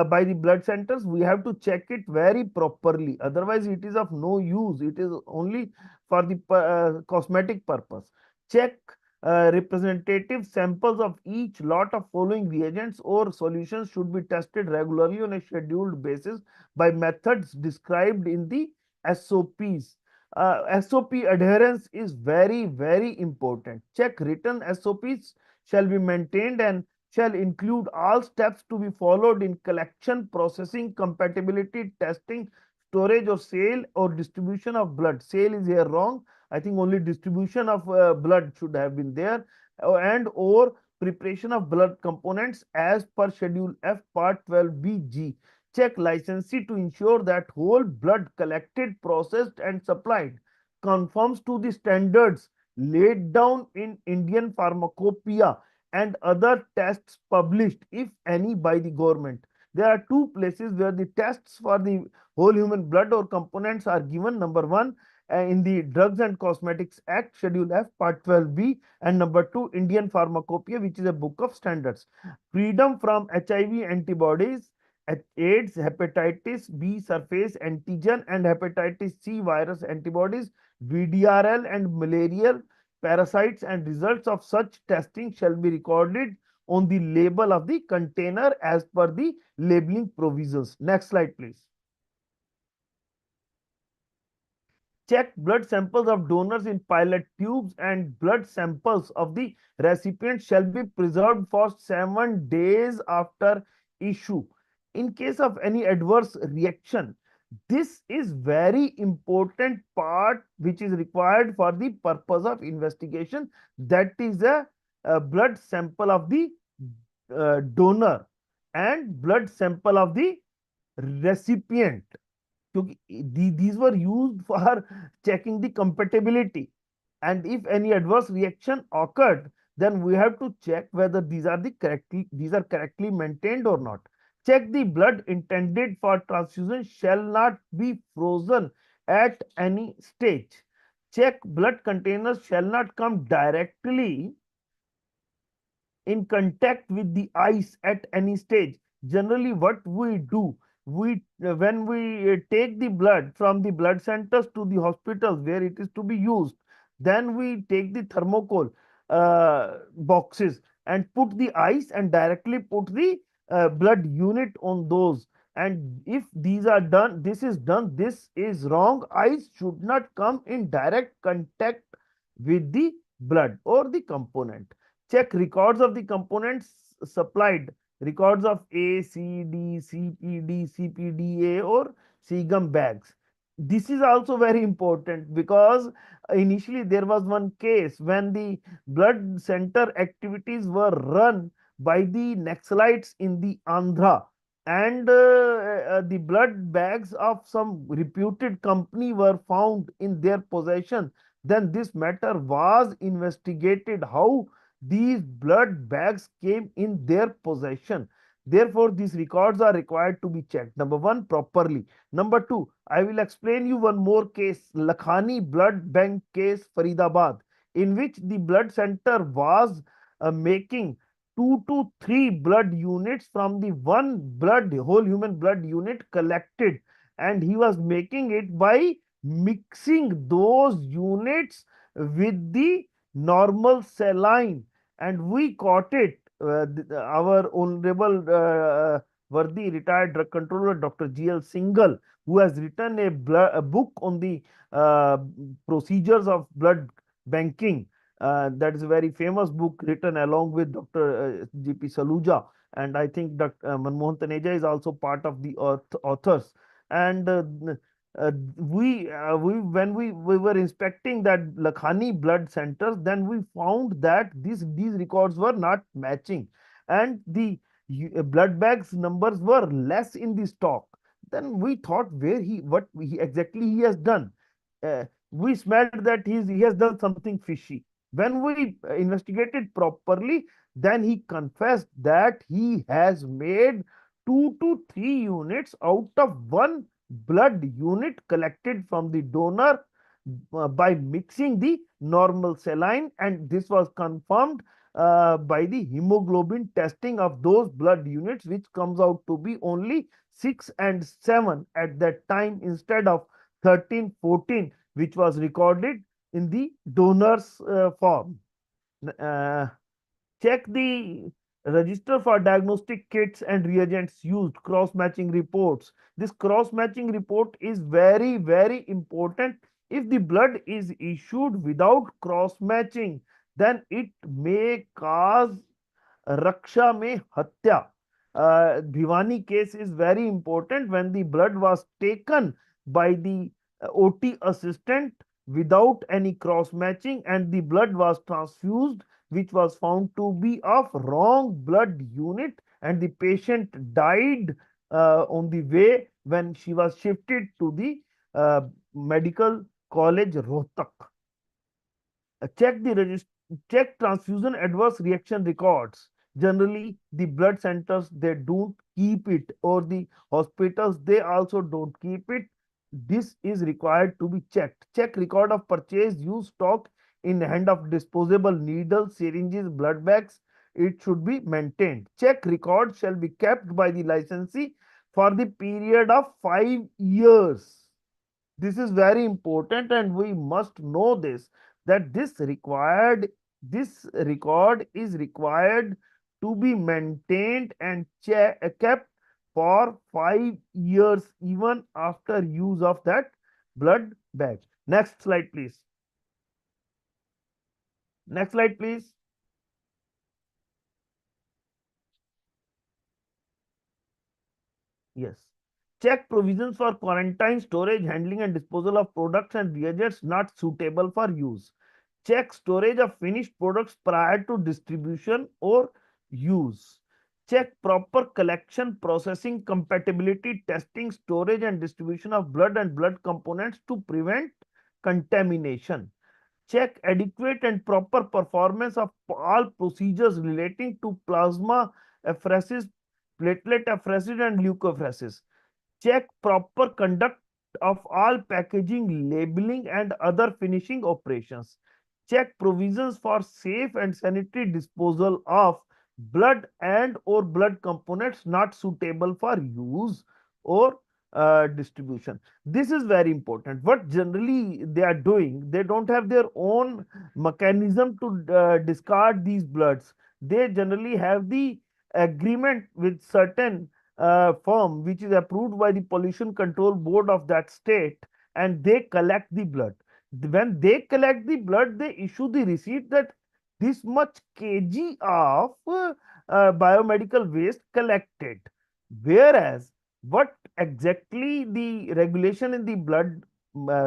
by the blood centers. We have to check it very properly. Otherwise, it is of no use. It is only for the cosmetic purpose. Check representative samples of each lot of following reagents or solutions should be tested regularly on a scheduled basis by methods described in the SOPs. SOP adherence is very, very important. Check written SOPs shall be maintained and shall include all steps to be followed in collection, processing, compatibility, testing, storage or sale or distribution of blood. Sale is here wrong. I think only distribution of blood should have been there, and or preparation of blood components as per Schedule F Part 12BG. Check licensee to ensure that whole blood collected, processed and supplied conforms to the standards laid down in Indian Pharmacopoeia and other tests published, if any, by the government. There are two places where the tests for the whole human blood or components are given. Number one, in the Drugs and Cosmetics Act, Schedule F, Part 12B, and number two, Indian Pharmacopoeia, which is a book of standards. Freedom from HIV antibodies, AIDS, hepatitis B surface antigen, and hepatitis C virus antibodies, VDRL, and malarial parasites, and results of such testing shall be recorded on the label of the container as per the labeling provisions. Next slide, please. Check blood samples of donors in pilot tubes, and blood samples of the recipient shall be preserved for 7 days after issue. In case of any adverse reaction, this is very important part which is required for the purpose of investigation. That is a blood sample of the donor and blood sample of the recipient. These were used for checking the compatibility, and if any adverse reaction occurred, then we have to check whether these are correctly maintained or not. Check the blood intended for transfusion shall not be frozen at any stage. Check blood containers shall not come directly in contact with the ice at any stage. Generally, what we do, we when we take the blood from the blood centers to the hospitals where it is to be used, then we take the thermocol boxes and put the ice and directly put the blood unit on those. And if these are done, this is wrong. Ice should not come in direct contact with the blood or the component. Check records of the components supplied, records of A, C, D, CPD, CPDA or SEGUM bags. This is also very important because initially there was one case when the blood center activities were run by the Naxalites in the Andhra, and the blood bags of some reputed company were found in their possession. Then this matter was investigated, how these blood bags came in their possession. Therefore, these records are required to be checked. Number one, properly. Number two, I will explain you one more case, Lakhani Blood Bank case, Faridabad, in which the blood center was making 2 to 3 blood units from the one blood, whole human blood unit collected, and he was making it by mixing those units with the normal saline, and we caught it. Our honorable worthy retired drug controller Dr. G.L. Singhal, who has written a book on the procedures of blood banking. That is a very famous book written along with Dr. G.P. Saluja, and I think Dr. Manmohan Taneja is also part of the authors. And we when we were inspecting that Lakhani blood centers, then we found that these records were not matching, and the blood bags numbers were less in the stock. Then we thought where what he exactly he has done. We smelled that he has done something fishy. When we investigated properly, then he confessed that he has made 2 to 3 units out of one blood unit collected from the donor by mixing the normal saline, and this was confirmed by the hemoglobin testing of those blood units, which comes out to be only 6 and 7 at that time instead of 13, 14, which was recorded in the donor's form. Uh, Check the register for diagnostic kits and reagents used, cross matching reports. This cross matching report is very, very important If the blood is issued without cross matching, then it may cause Raksha mein hatya. Bhiwani case is very important when the blood was taken by the OT assistant without any cross matching and the blood was transfused, which was found to be of wrong blood unit, and the patient died on the way when she was shifted to the medical college Rohtak. Check the check transfusion adverse reaction records. Generally the blood centers, they don't keep it, or the hospitals, they also don't keep it. This is required to be checked. Check record of purchase, use, stock in hand of disposable needles, syringes, blood bags. It should be maintained. Check record shall be kept by the licensee for the period of 5 years. This is very important and we must know this, that this record is required to be maintained and kept for 5 years even after use of that blood bag. Next slide please. Next slide please. Yes. Check provisions for quarantine, storage, handling, and disposal of products and reagents not suitable for use. Check storage of finished products prior to distribution or use. Check proper collection, processing, compatibility, testing, storage, and distribution of blood and blood components to prevent contamination. Check adequate and proper performance of all procedures relating to plasma apheresis, platelet apheresis, and leukapheresis. Check proper conduct of all packaging, labeling, and other finishing operations. Check provisions for safe and sanitary disposal of blood and or blood components not suitable for use or distribution. This is very important. What generally they are doing, they don't have their own mechanism to discard these bloods. They generally have the agreement with certain firm which is approved by the pollution control board of that state, and they collect the blood. When they collect the blood, they issue the receipt that this much kg of biomedical waste collected. Whereas what exactly the regulation in the blood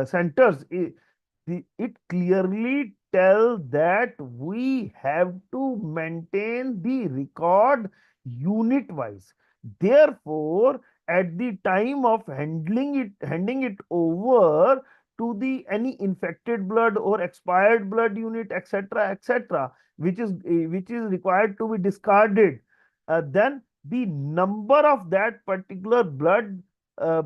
centers, it clearly tells that we have to maintain the record unit wise. Therefore, at the time of handing it over to the any infected blood or expired blood unit, etc., etc., which is required to be discarded, then the number of that particular blood uh,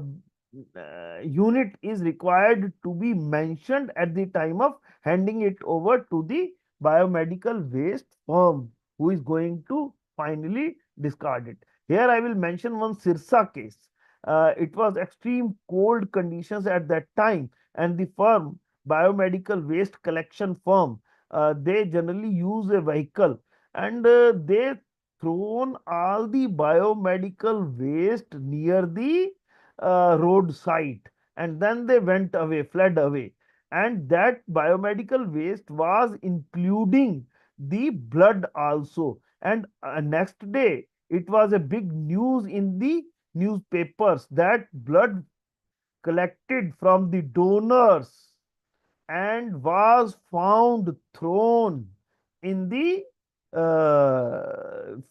unit is required to be mentioned at the time of handing it over to the biomedical waste firm who is going to finally discard it. Here I will mention one Sirsa case. It was extreme cold conditions at that time, and the firm, biomedical waste collection firm, they generally use a vehicle, and they thrown all the biomedical waste near the road site, and then they went away, fled away, and that biomedical waste was including the blood also. And next day it was a big news in the newspapers that blood collected from the donors and was found thrown in the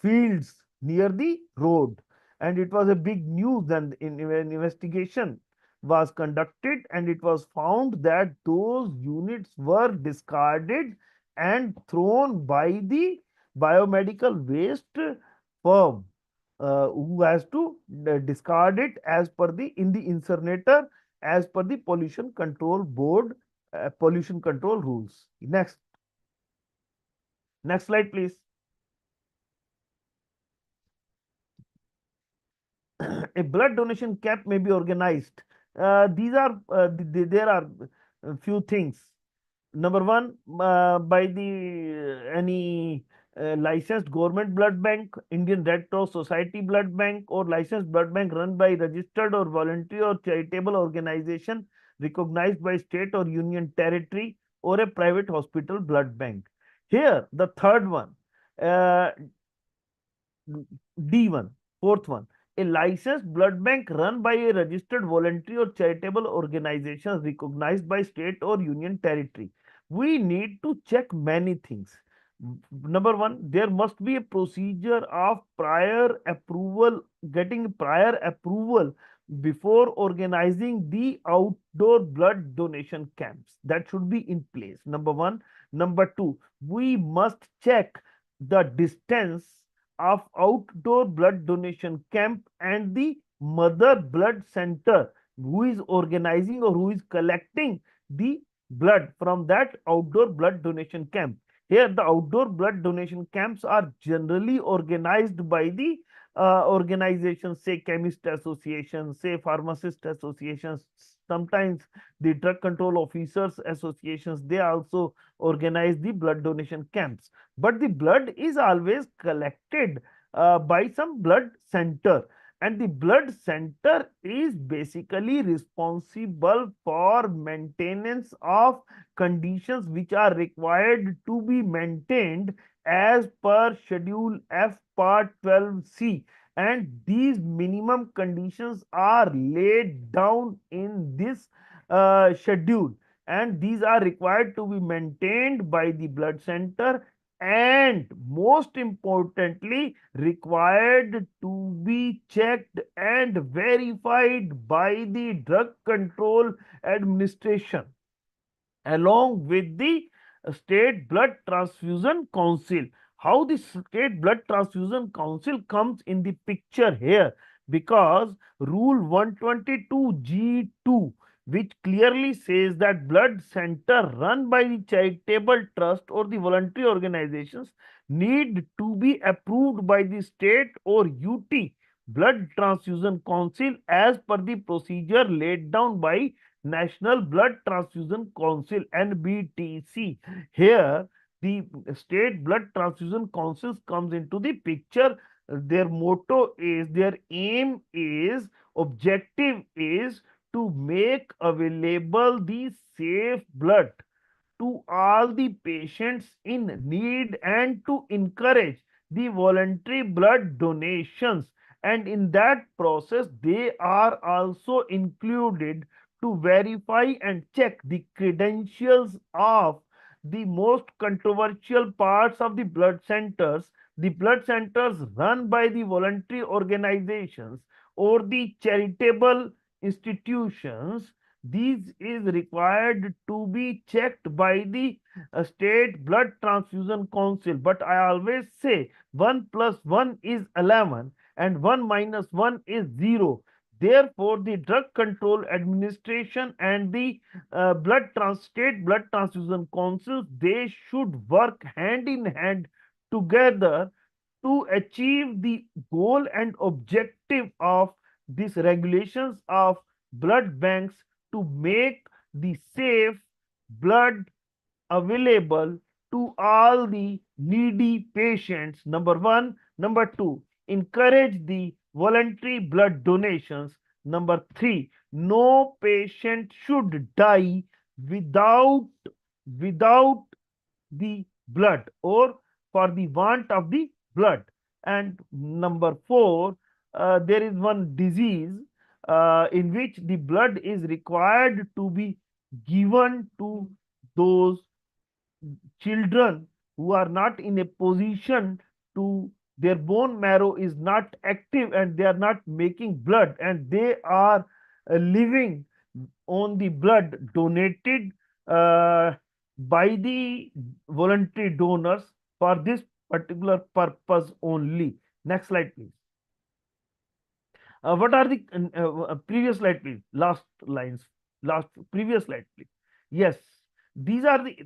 fields near the road, and it was a big news. Then an investigation was conducted and it was found that those units were discarded and thrown by the biomedical waste firm, who has to discard it as per the in the incinerator as per the pollution control board pollution control rules. Next slide please. A blood donation camp may be organized. These are there are a few things. Number one, by the any licensed government blood bank, Indian Red Cross Society blood bank, or licensed blood bank run by registered or voluntary or charitable organization recognized by state or union territory or a private hospital blood bank. Here, the third one, uh, D1, fourth one, a licensed blood bank run by a registered voluntary or charitable organization recognized by state or union territory. We need to check many things. Number one, there must be a procedure of prior approval, getting prior approval before organizing the outdoor blood donation camps. That should be in place. Number one. Number two, we must check the distance of outdoor blood donation camp and the mother blood center who is organizing or who is collecting the blood from that outdoor blood donation camp. Here, the outdoor blood donation camps are generally organized by the organizations, say chemist associations, say pharmacist associations, sometimes the drug control officers associations, they also organize the blood donation camps. But the blood is always collected by some blood center, and the blood center is basically responsible for maintenance of conditions which are required to be maintained as per schedule F part 12C, and these minimum conditions are laid down in this schedule, and these are required to be maintained by the blood center, and most importantly required to be checked and verified by the drug control administration along with the state blood transfusion council. How the state blood transfusion council comes in the picture here, because rule 122G2, which clearly says that blood center run by the charitable trust or the voluntary organizations need to be approved by the state or UT blood transfusion council as per the procedure laid down by National Blood Transfusion Council (NBTC). Here, the state blood transfusion councils comes into the picture. Their motto is, their aim is, objective is to make available the safe blood to all the patients in need and to encourage the voluntary blood donations, and in that process they are also included to verify and check the credentials of the most controversial parts of the blood centers. The blood centers run by the voluntary organizations or the charitable institutions, these is required to be checked by the state blood transfusion council. But I always say 1 plus 1 is 11 and 1 minus 1 is 0. Therefore, the drug control administration and the state blood transfusion councils, they should work hand in hand together to achieve the goal and objective of these regulations of blood banks, to make the safe blood available to all the needy patients. Number one. Number two, encourage the voluntary blood donations. Number three, no patient should die without the blood or for the want of the blood. And number four, there is one disease in which the blood is required to be given to those children who are not in a position to, their bone marrow is not active and they are not making blood, and they are living on the blood donated by the voluntary donors for this particular purpose only. Next slide, please. What are the previous slide, please? Last lines. Last previous slide, please. Yes, these are the,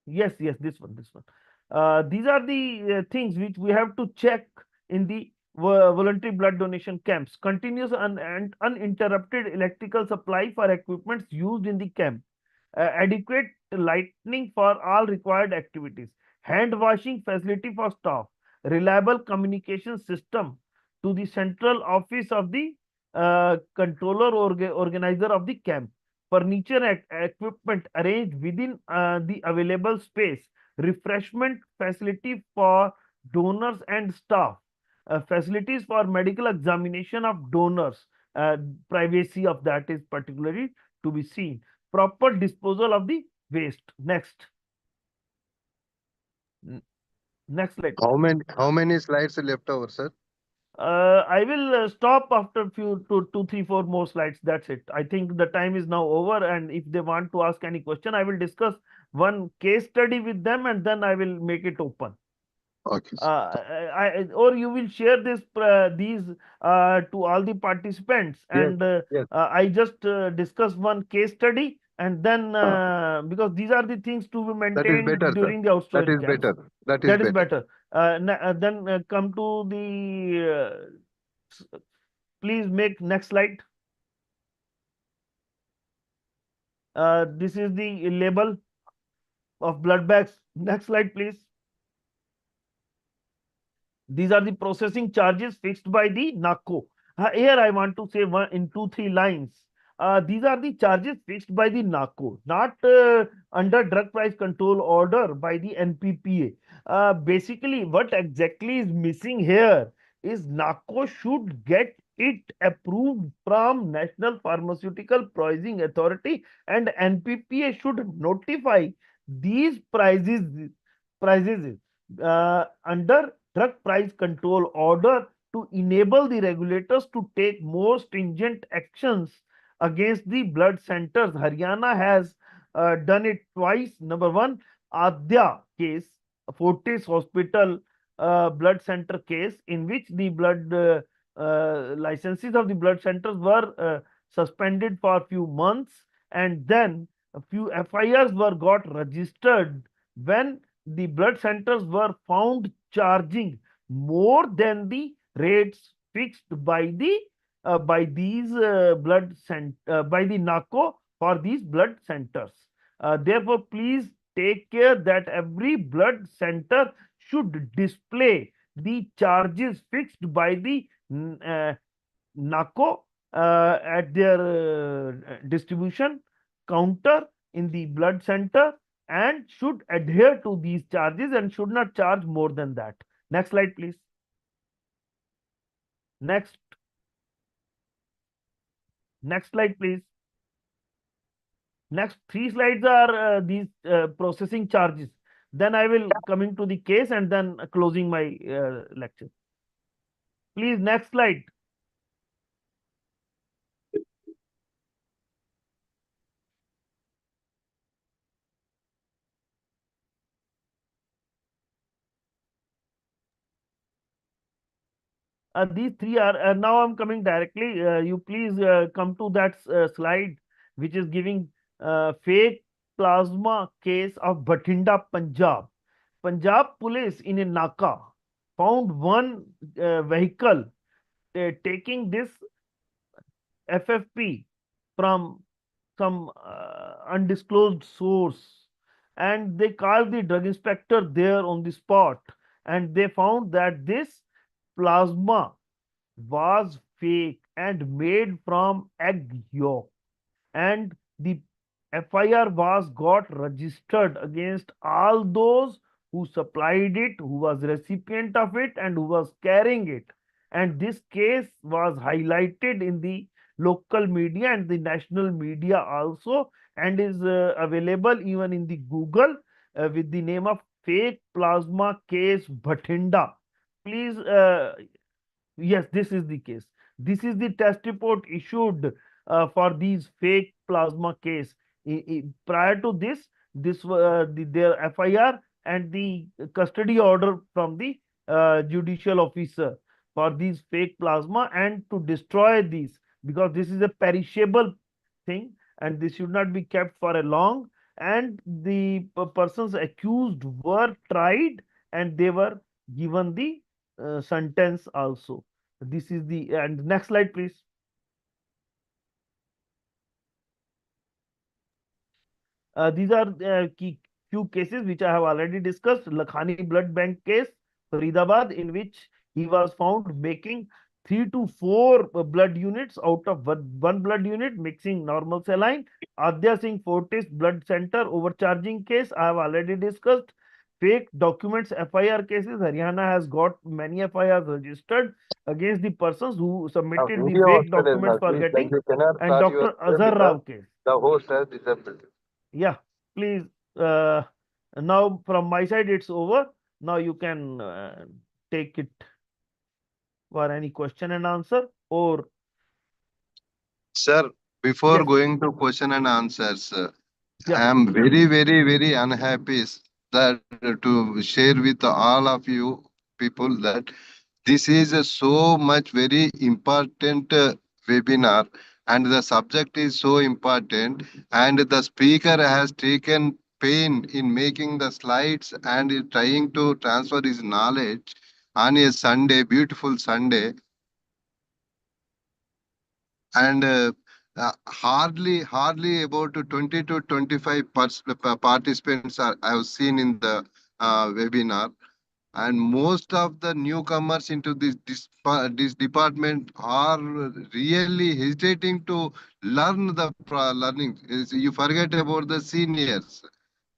yes, this one, these are the things which we have to check in the voluntary blood donation camps. Continuous and uninterrupted electrical supply for equipments used in the camp, adequate lighting for all required activities, hand washing facility for staff, reliable communication system to the central office of the controller or organizer of the camp. Furniture and equipment arranged within the available space. Refreshment facility for donors and staff. Facilities for medical examination of donors. Uh, Privacy of that is particularly to be seen. Proper disposal of the waste. Next slide. How many slides left over, sir? I will stop after two, three, four more slides. That's it. I think the time is now over, and if they want to ask any question, I will discuss one case study with them, and then I will make it open. Okay. Or you will share these to all the participants, Yes. and Yes. I just discuss one case study, and then because these are the things to be That is maintained better, sir. during the That outdoor is camps. better. That is That is better. better. Then come to the please make next slide. This is the label of blood bags. Next slide, please. These are the processing charges fixed by the NACO. Here I want to say one in two, three lines. These are the charges fixed by the NACO, not under drug price control order by the NPPA. Basically, what exactly is missing here is NACO should get it approved from National Pharmaceutical Pricing Authority, and NPPA should notify these prices under drug price control order to enable the regulators to take more stringent actions against the blood centers. Haryana has done it twice. Number one, Adya case, Fortis Hospital blood center case, in which the blood licenses of the blood centers were suspended for a few months, and then a few FIRs were got registered when the blood centers were found charging more than the rates fixed by these by the NACO for these blood centers. Therefore, please take care that every blood center should display the charges fixed by the NACO at their distribution counter in the blood center, and should adhere to these charges and should not charge more than that. Next slide, please. Next slide, please. Next three slides are these processing charges. Then I will coming to the case and then closing my lecture. Please, next slide. These three are now I'm coming directly. You please come to that slide which is giving fake plasma case of Bathinda, Punjab. Punjab police in a Naka found one vehicle taking this FFP from some undisclosed source, and they called the drug inspector there on the spot, and they found that this plasma was fake and made from egg yolk, and the FIR was got registered against all those who supplied it, who was recipient of it, and who was carrying it. And this case was highlighted in the local media and the national media also, and is available even in the Google with the name of fake plasma case Bathinda. Please yes, this is the case. This is the test report issued for these fake plasma case. Prior to this, their FIR and the custody order from the judicial officer for these fake plasma, and to destroy these, because this is a perishable thing and this should not be kept for a long. And the persons accused were tried and they were given the sentence also. This is the, and next slide, please. These are few cases which I have already discussed. Lakhani blood bank case, Faridabad, in which he was found making 3 to 4 blood units out of one blood unit mixing normal saline. Adya Singh Fortis blood center overcharging case I have already discussed. Fake documents FIR cases. Haryana has got many FIRs registered against the persons who submitted the Video fake వస్తలేదు documents నాకు for please, like getting, you cannot and start your Dr. video Azhar because Rao case. the host has disabled. Yeah, please. Now from my side it's over. Now you can take it for any question and answer, or Sir, before yes, going to question and answers, yeah, I am very, very, very unhappy that to share with all of you people that this is a so much very important webinar, and the subject is so important, and the speaker has taken pain in making the slides and is trying to transfer his knowledge on a Sunday, beautiful Sunday, and hardly about 20 to 25 participants are I have seen in the webinar, and most of the newcomers into this department are really hesitating to learn the learning. You forget about the seniors.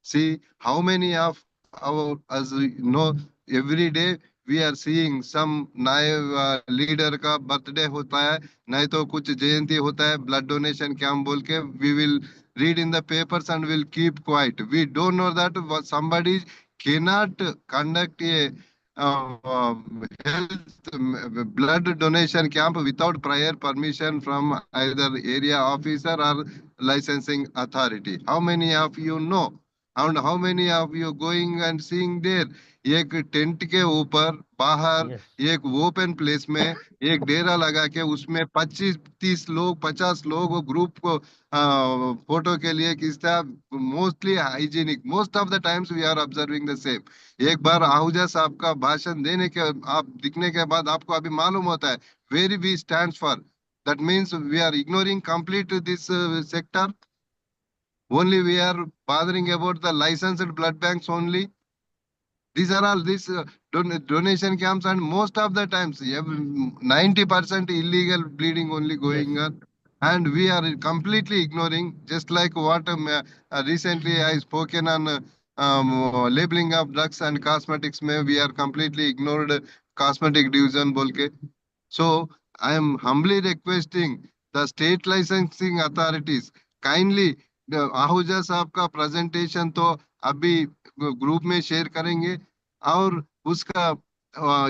See how many of our, as you know, every day we are seeing some नए leader का birthday होता है, नहीं तो कुछ जयंती होता है, blood donation camp बोल के we will read in the papers and will keep quiet. We don't know that somebody cannot conduct a health blood donation camp without prior permission from either area officer or licensing authority. How many of you know? And how many of you going and seeing there? एक tent के ऊपर बाहर yes, एक open place में एक डेरा लगा के उसमें 25 30 लोग 50 लोग ग्रुप को फोटो के लिए किस तरह mostly hygienic most of the times we are observing the same. एक बार आहूजा साहब का भाषण देने के आप दिखने के बाद आपको अभी मालूम होता है very we stand for, that means we are ignoring complete this sector, only we are bothering about the licensed blood banks only. These are all these donation camps, and most of the times, 90% illegal bleeding only yes, going on, and we are completely ignoring. Just like what recently I spoken on labeling of drugs and cosmetics, में we are completely ignored cosmetic division बोल के. So I am humbly requesting the state licensing authorities kindly Ahuja साहब का presentation तो अभी group में share करेंगे और उसका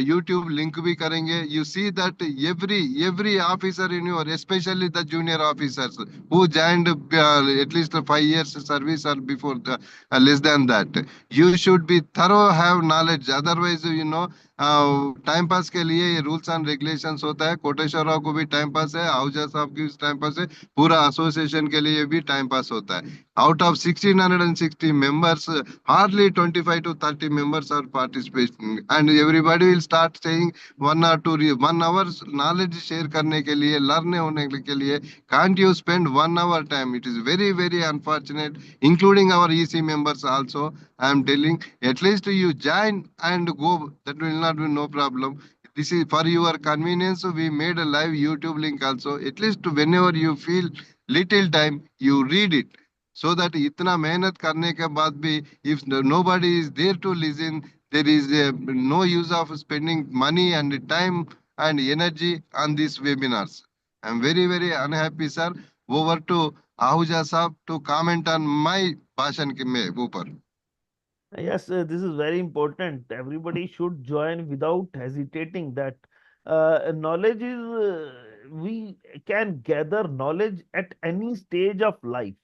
यूट्यूब लिंक भी करेंगे। You see that every officer in your, especially the junior officers who joined at least 5 years service or before the, less than that, you should be thorough, have knowledge, otherwise you know time pass के लिए ये rules and regulations होता है। कोटेश्वर राव को भी time pass है, आहूजा साहब की टाइम पास है, पूरा एसोसिएशन के लिए भी टाइम पास होता है। Out of 1660 members, hardly 25 to 30 members are participating, and everybody will start saying 1 hour knowledge share करने के लिए, learn होने के लिए, can't you spend 1 hour time? It is very very unfortunate, including our EC members also. I am telling, at least you join and go. That will not be no problem. This is for your convenience. We made a live YouTube link also. At least whenever you feel little time, you read it, so that इतना मेहनत करने के बाद भी if nobody is there to listen, there is no use of spending money and time and energy on these webinars. I am very very unhappy, sir. Over to Ahuja Saab to comment on my भाषण के में ऊपर। yes. This is very important. Everybody should join without hesitating. That knowledge is we can gather knowledge at any stage of life.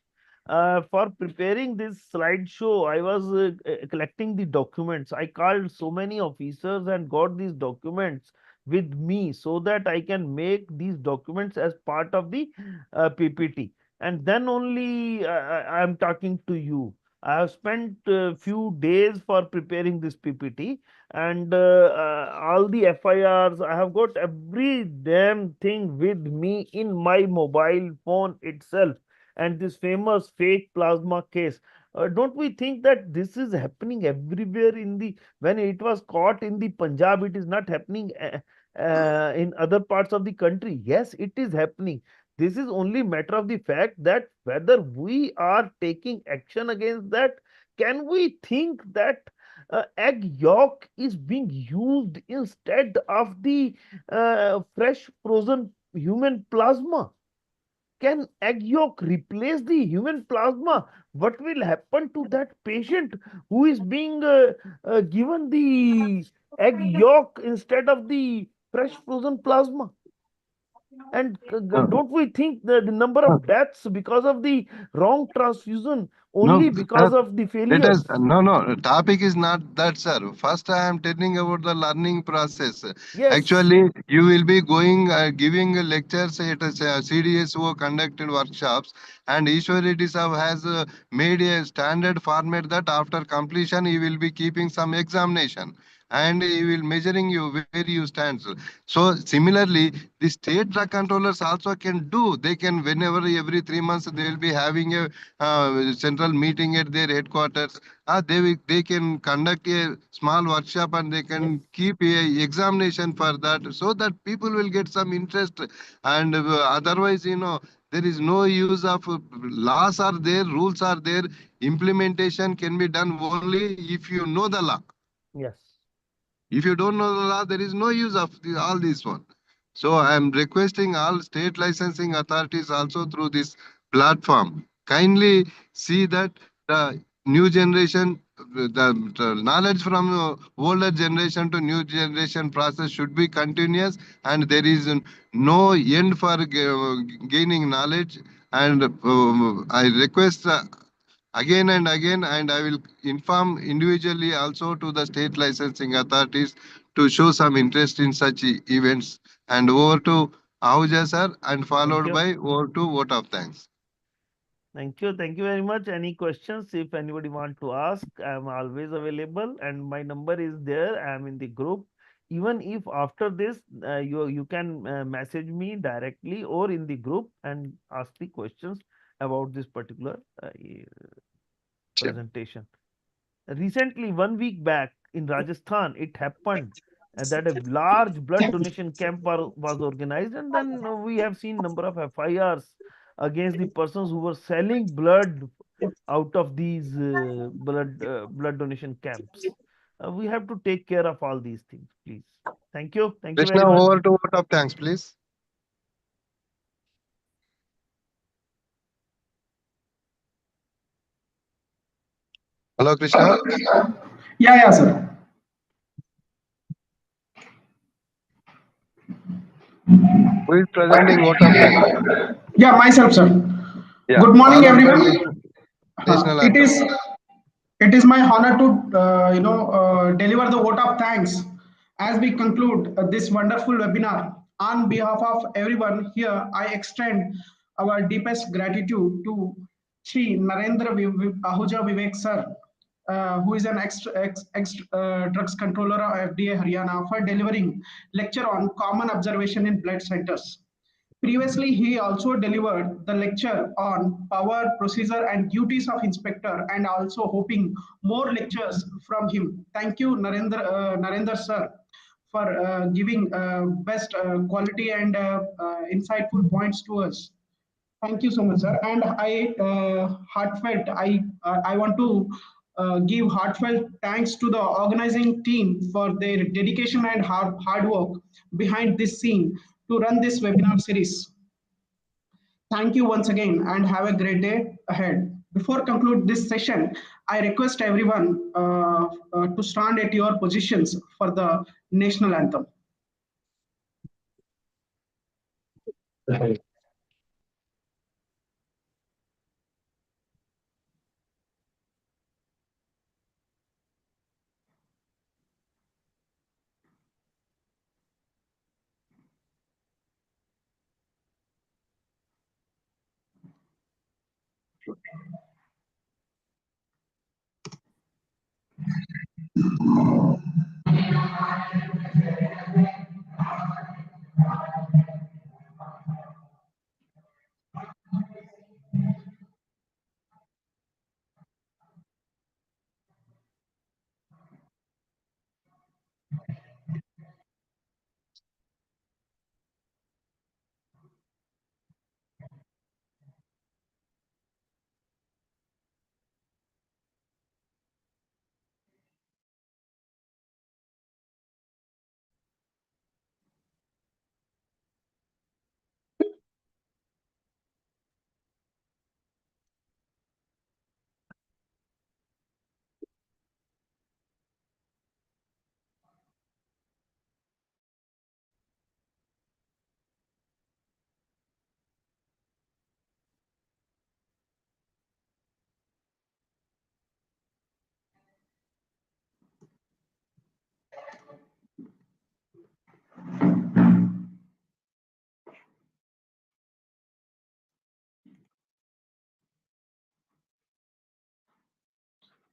For preparing this slideshow, I was collecting the documents. I called so many officers and got these documents with me so that I can make these documents as part of the PPT. And then only I am talking to you. I have spent a few days for preparing this PPT, and all the FIRs, I have got every damn thing with me in my mobile phone itself. And this famous fake plasma case, don't we think that this is happening everywhere in the, when it was caught in the Punjab, it is not happening in other parts of the country. Yes, it is happening. This is only matter of the fact that whether we are taking action against that. Can we think that egg yolk is being used instead of the fresh frozen human plasma? Can egg yolk replace the human plasma? What will happen to that patient who is being given the egg yolk instead of the fresh frozen plasma? And don't we think that the number of deaths because of the wrong transfusion No, only sir, because of the let us, failures? no, topic is not that, sir. First, I am telling about the learning process. Yes, Actually, you will be going, giving lectures at a CDSO conducted workshops, and Ishwar Reddy sir has made a standard format that after completion, he will be keeping some examination. And he will measuring you where you stand. So similarly, the state drug controllers also can do. They can whenever every 3 months they will be having a central meeting at their headquarters. They can conduct a small workshop and they yes, can keep a examination for that so that people will get some interest. And otherwise, there is no use of laws are there, rules are there. Implementation can be done only if you know the law. yes. If you don't know the law, there is no use of all this one. So I am requesting all state licensing authorities also through this platform. Kindly see that the new generation, the knowledge from older generation to new generation process should be continuous, and there is no end for gaining knowledge. And I request again and again, and I will inform individually also to the state licensing authorities to show some interest in such events. And over to Ahuja sir, and Thank followed you. by over to vote of thanks. Thank you. Thank you very much. Any questions? If anybody want to ask, I am always available, and my number is there. I am in the group. Even if after this, you can message me directly or in the group and ask the questions about this particular Sure. presentation. Recently, 1 week back in Rajasthan, it happened that a large blood donation camp was organized, and then we have seen number of FIRs against the persons who were selling blood out of these blood donation camps. We have to take care of all these things, please. Thank you very Krishna, much. over to vote of thanks, please. Hello, Krishna. Yeah, sir. Who is presenting vote of thanks? Yeah, myself, sir. Yeah, Good morning, followed by everyone. national It anthem. is my honor to deliver the vote of thanks as we conclude this wonderful webinar. On behalf of everyone here, I extend our deepest gratitude to Shri Narendra Ahuja Vivek sir, who is an drugs controller of FDA Haryana, for delivering lecture on common observation in blood centers. Previously, he also delivered the lecture on power, procedure, and duties of inspector, and also hoping more lectures from him. Thank you, Narendra sir, for giving best quality and insightful points to us. Thank you so much, sir. And I want to give heartfelt thanks to the organizing team for their dedication and hard work behind this scene to run this webinar series. Thank you once again and have a great day ahead. Before conclude this session, I request everyone to stand at your positions for the national anthem.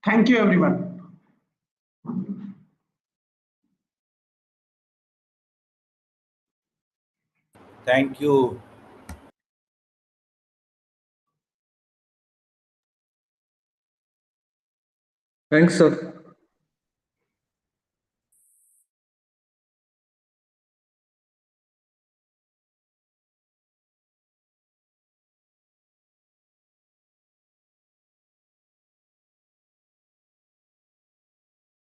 Thank you, everyone. Thank you. Thanks, sir.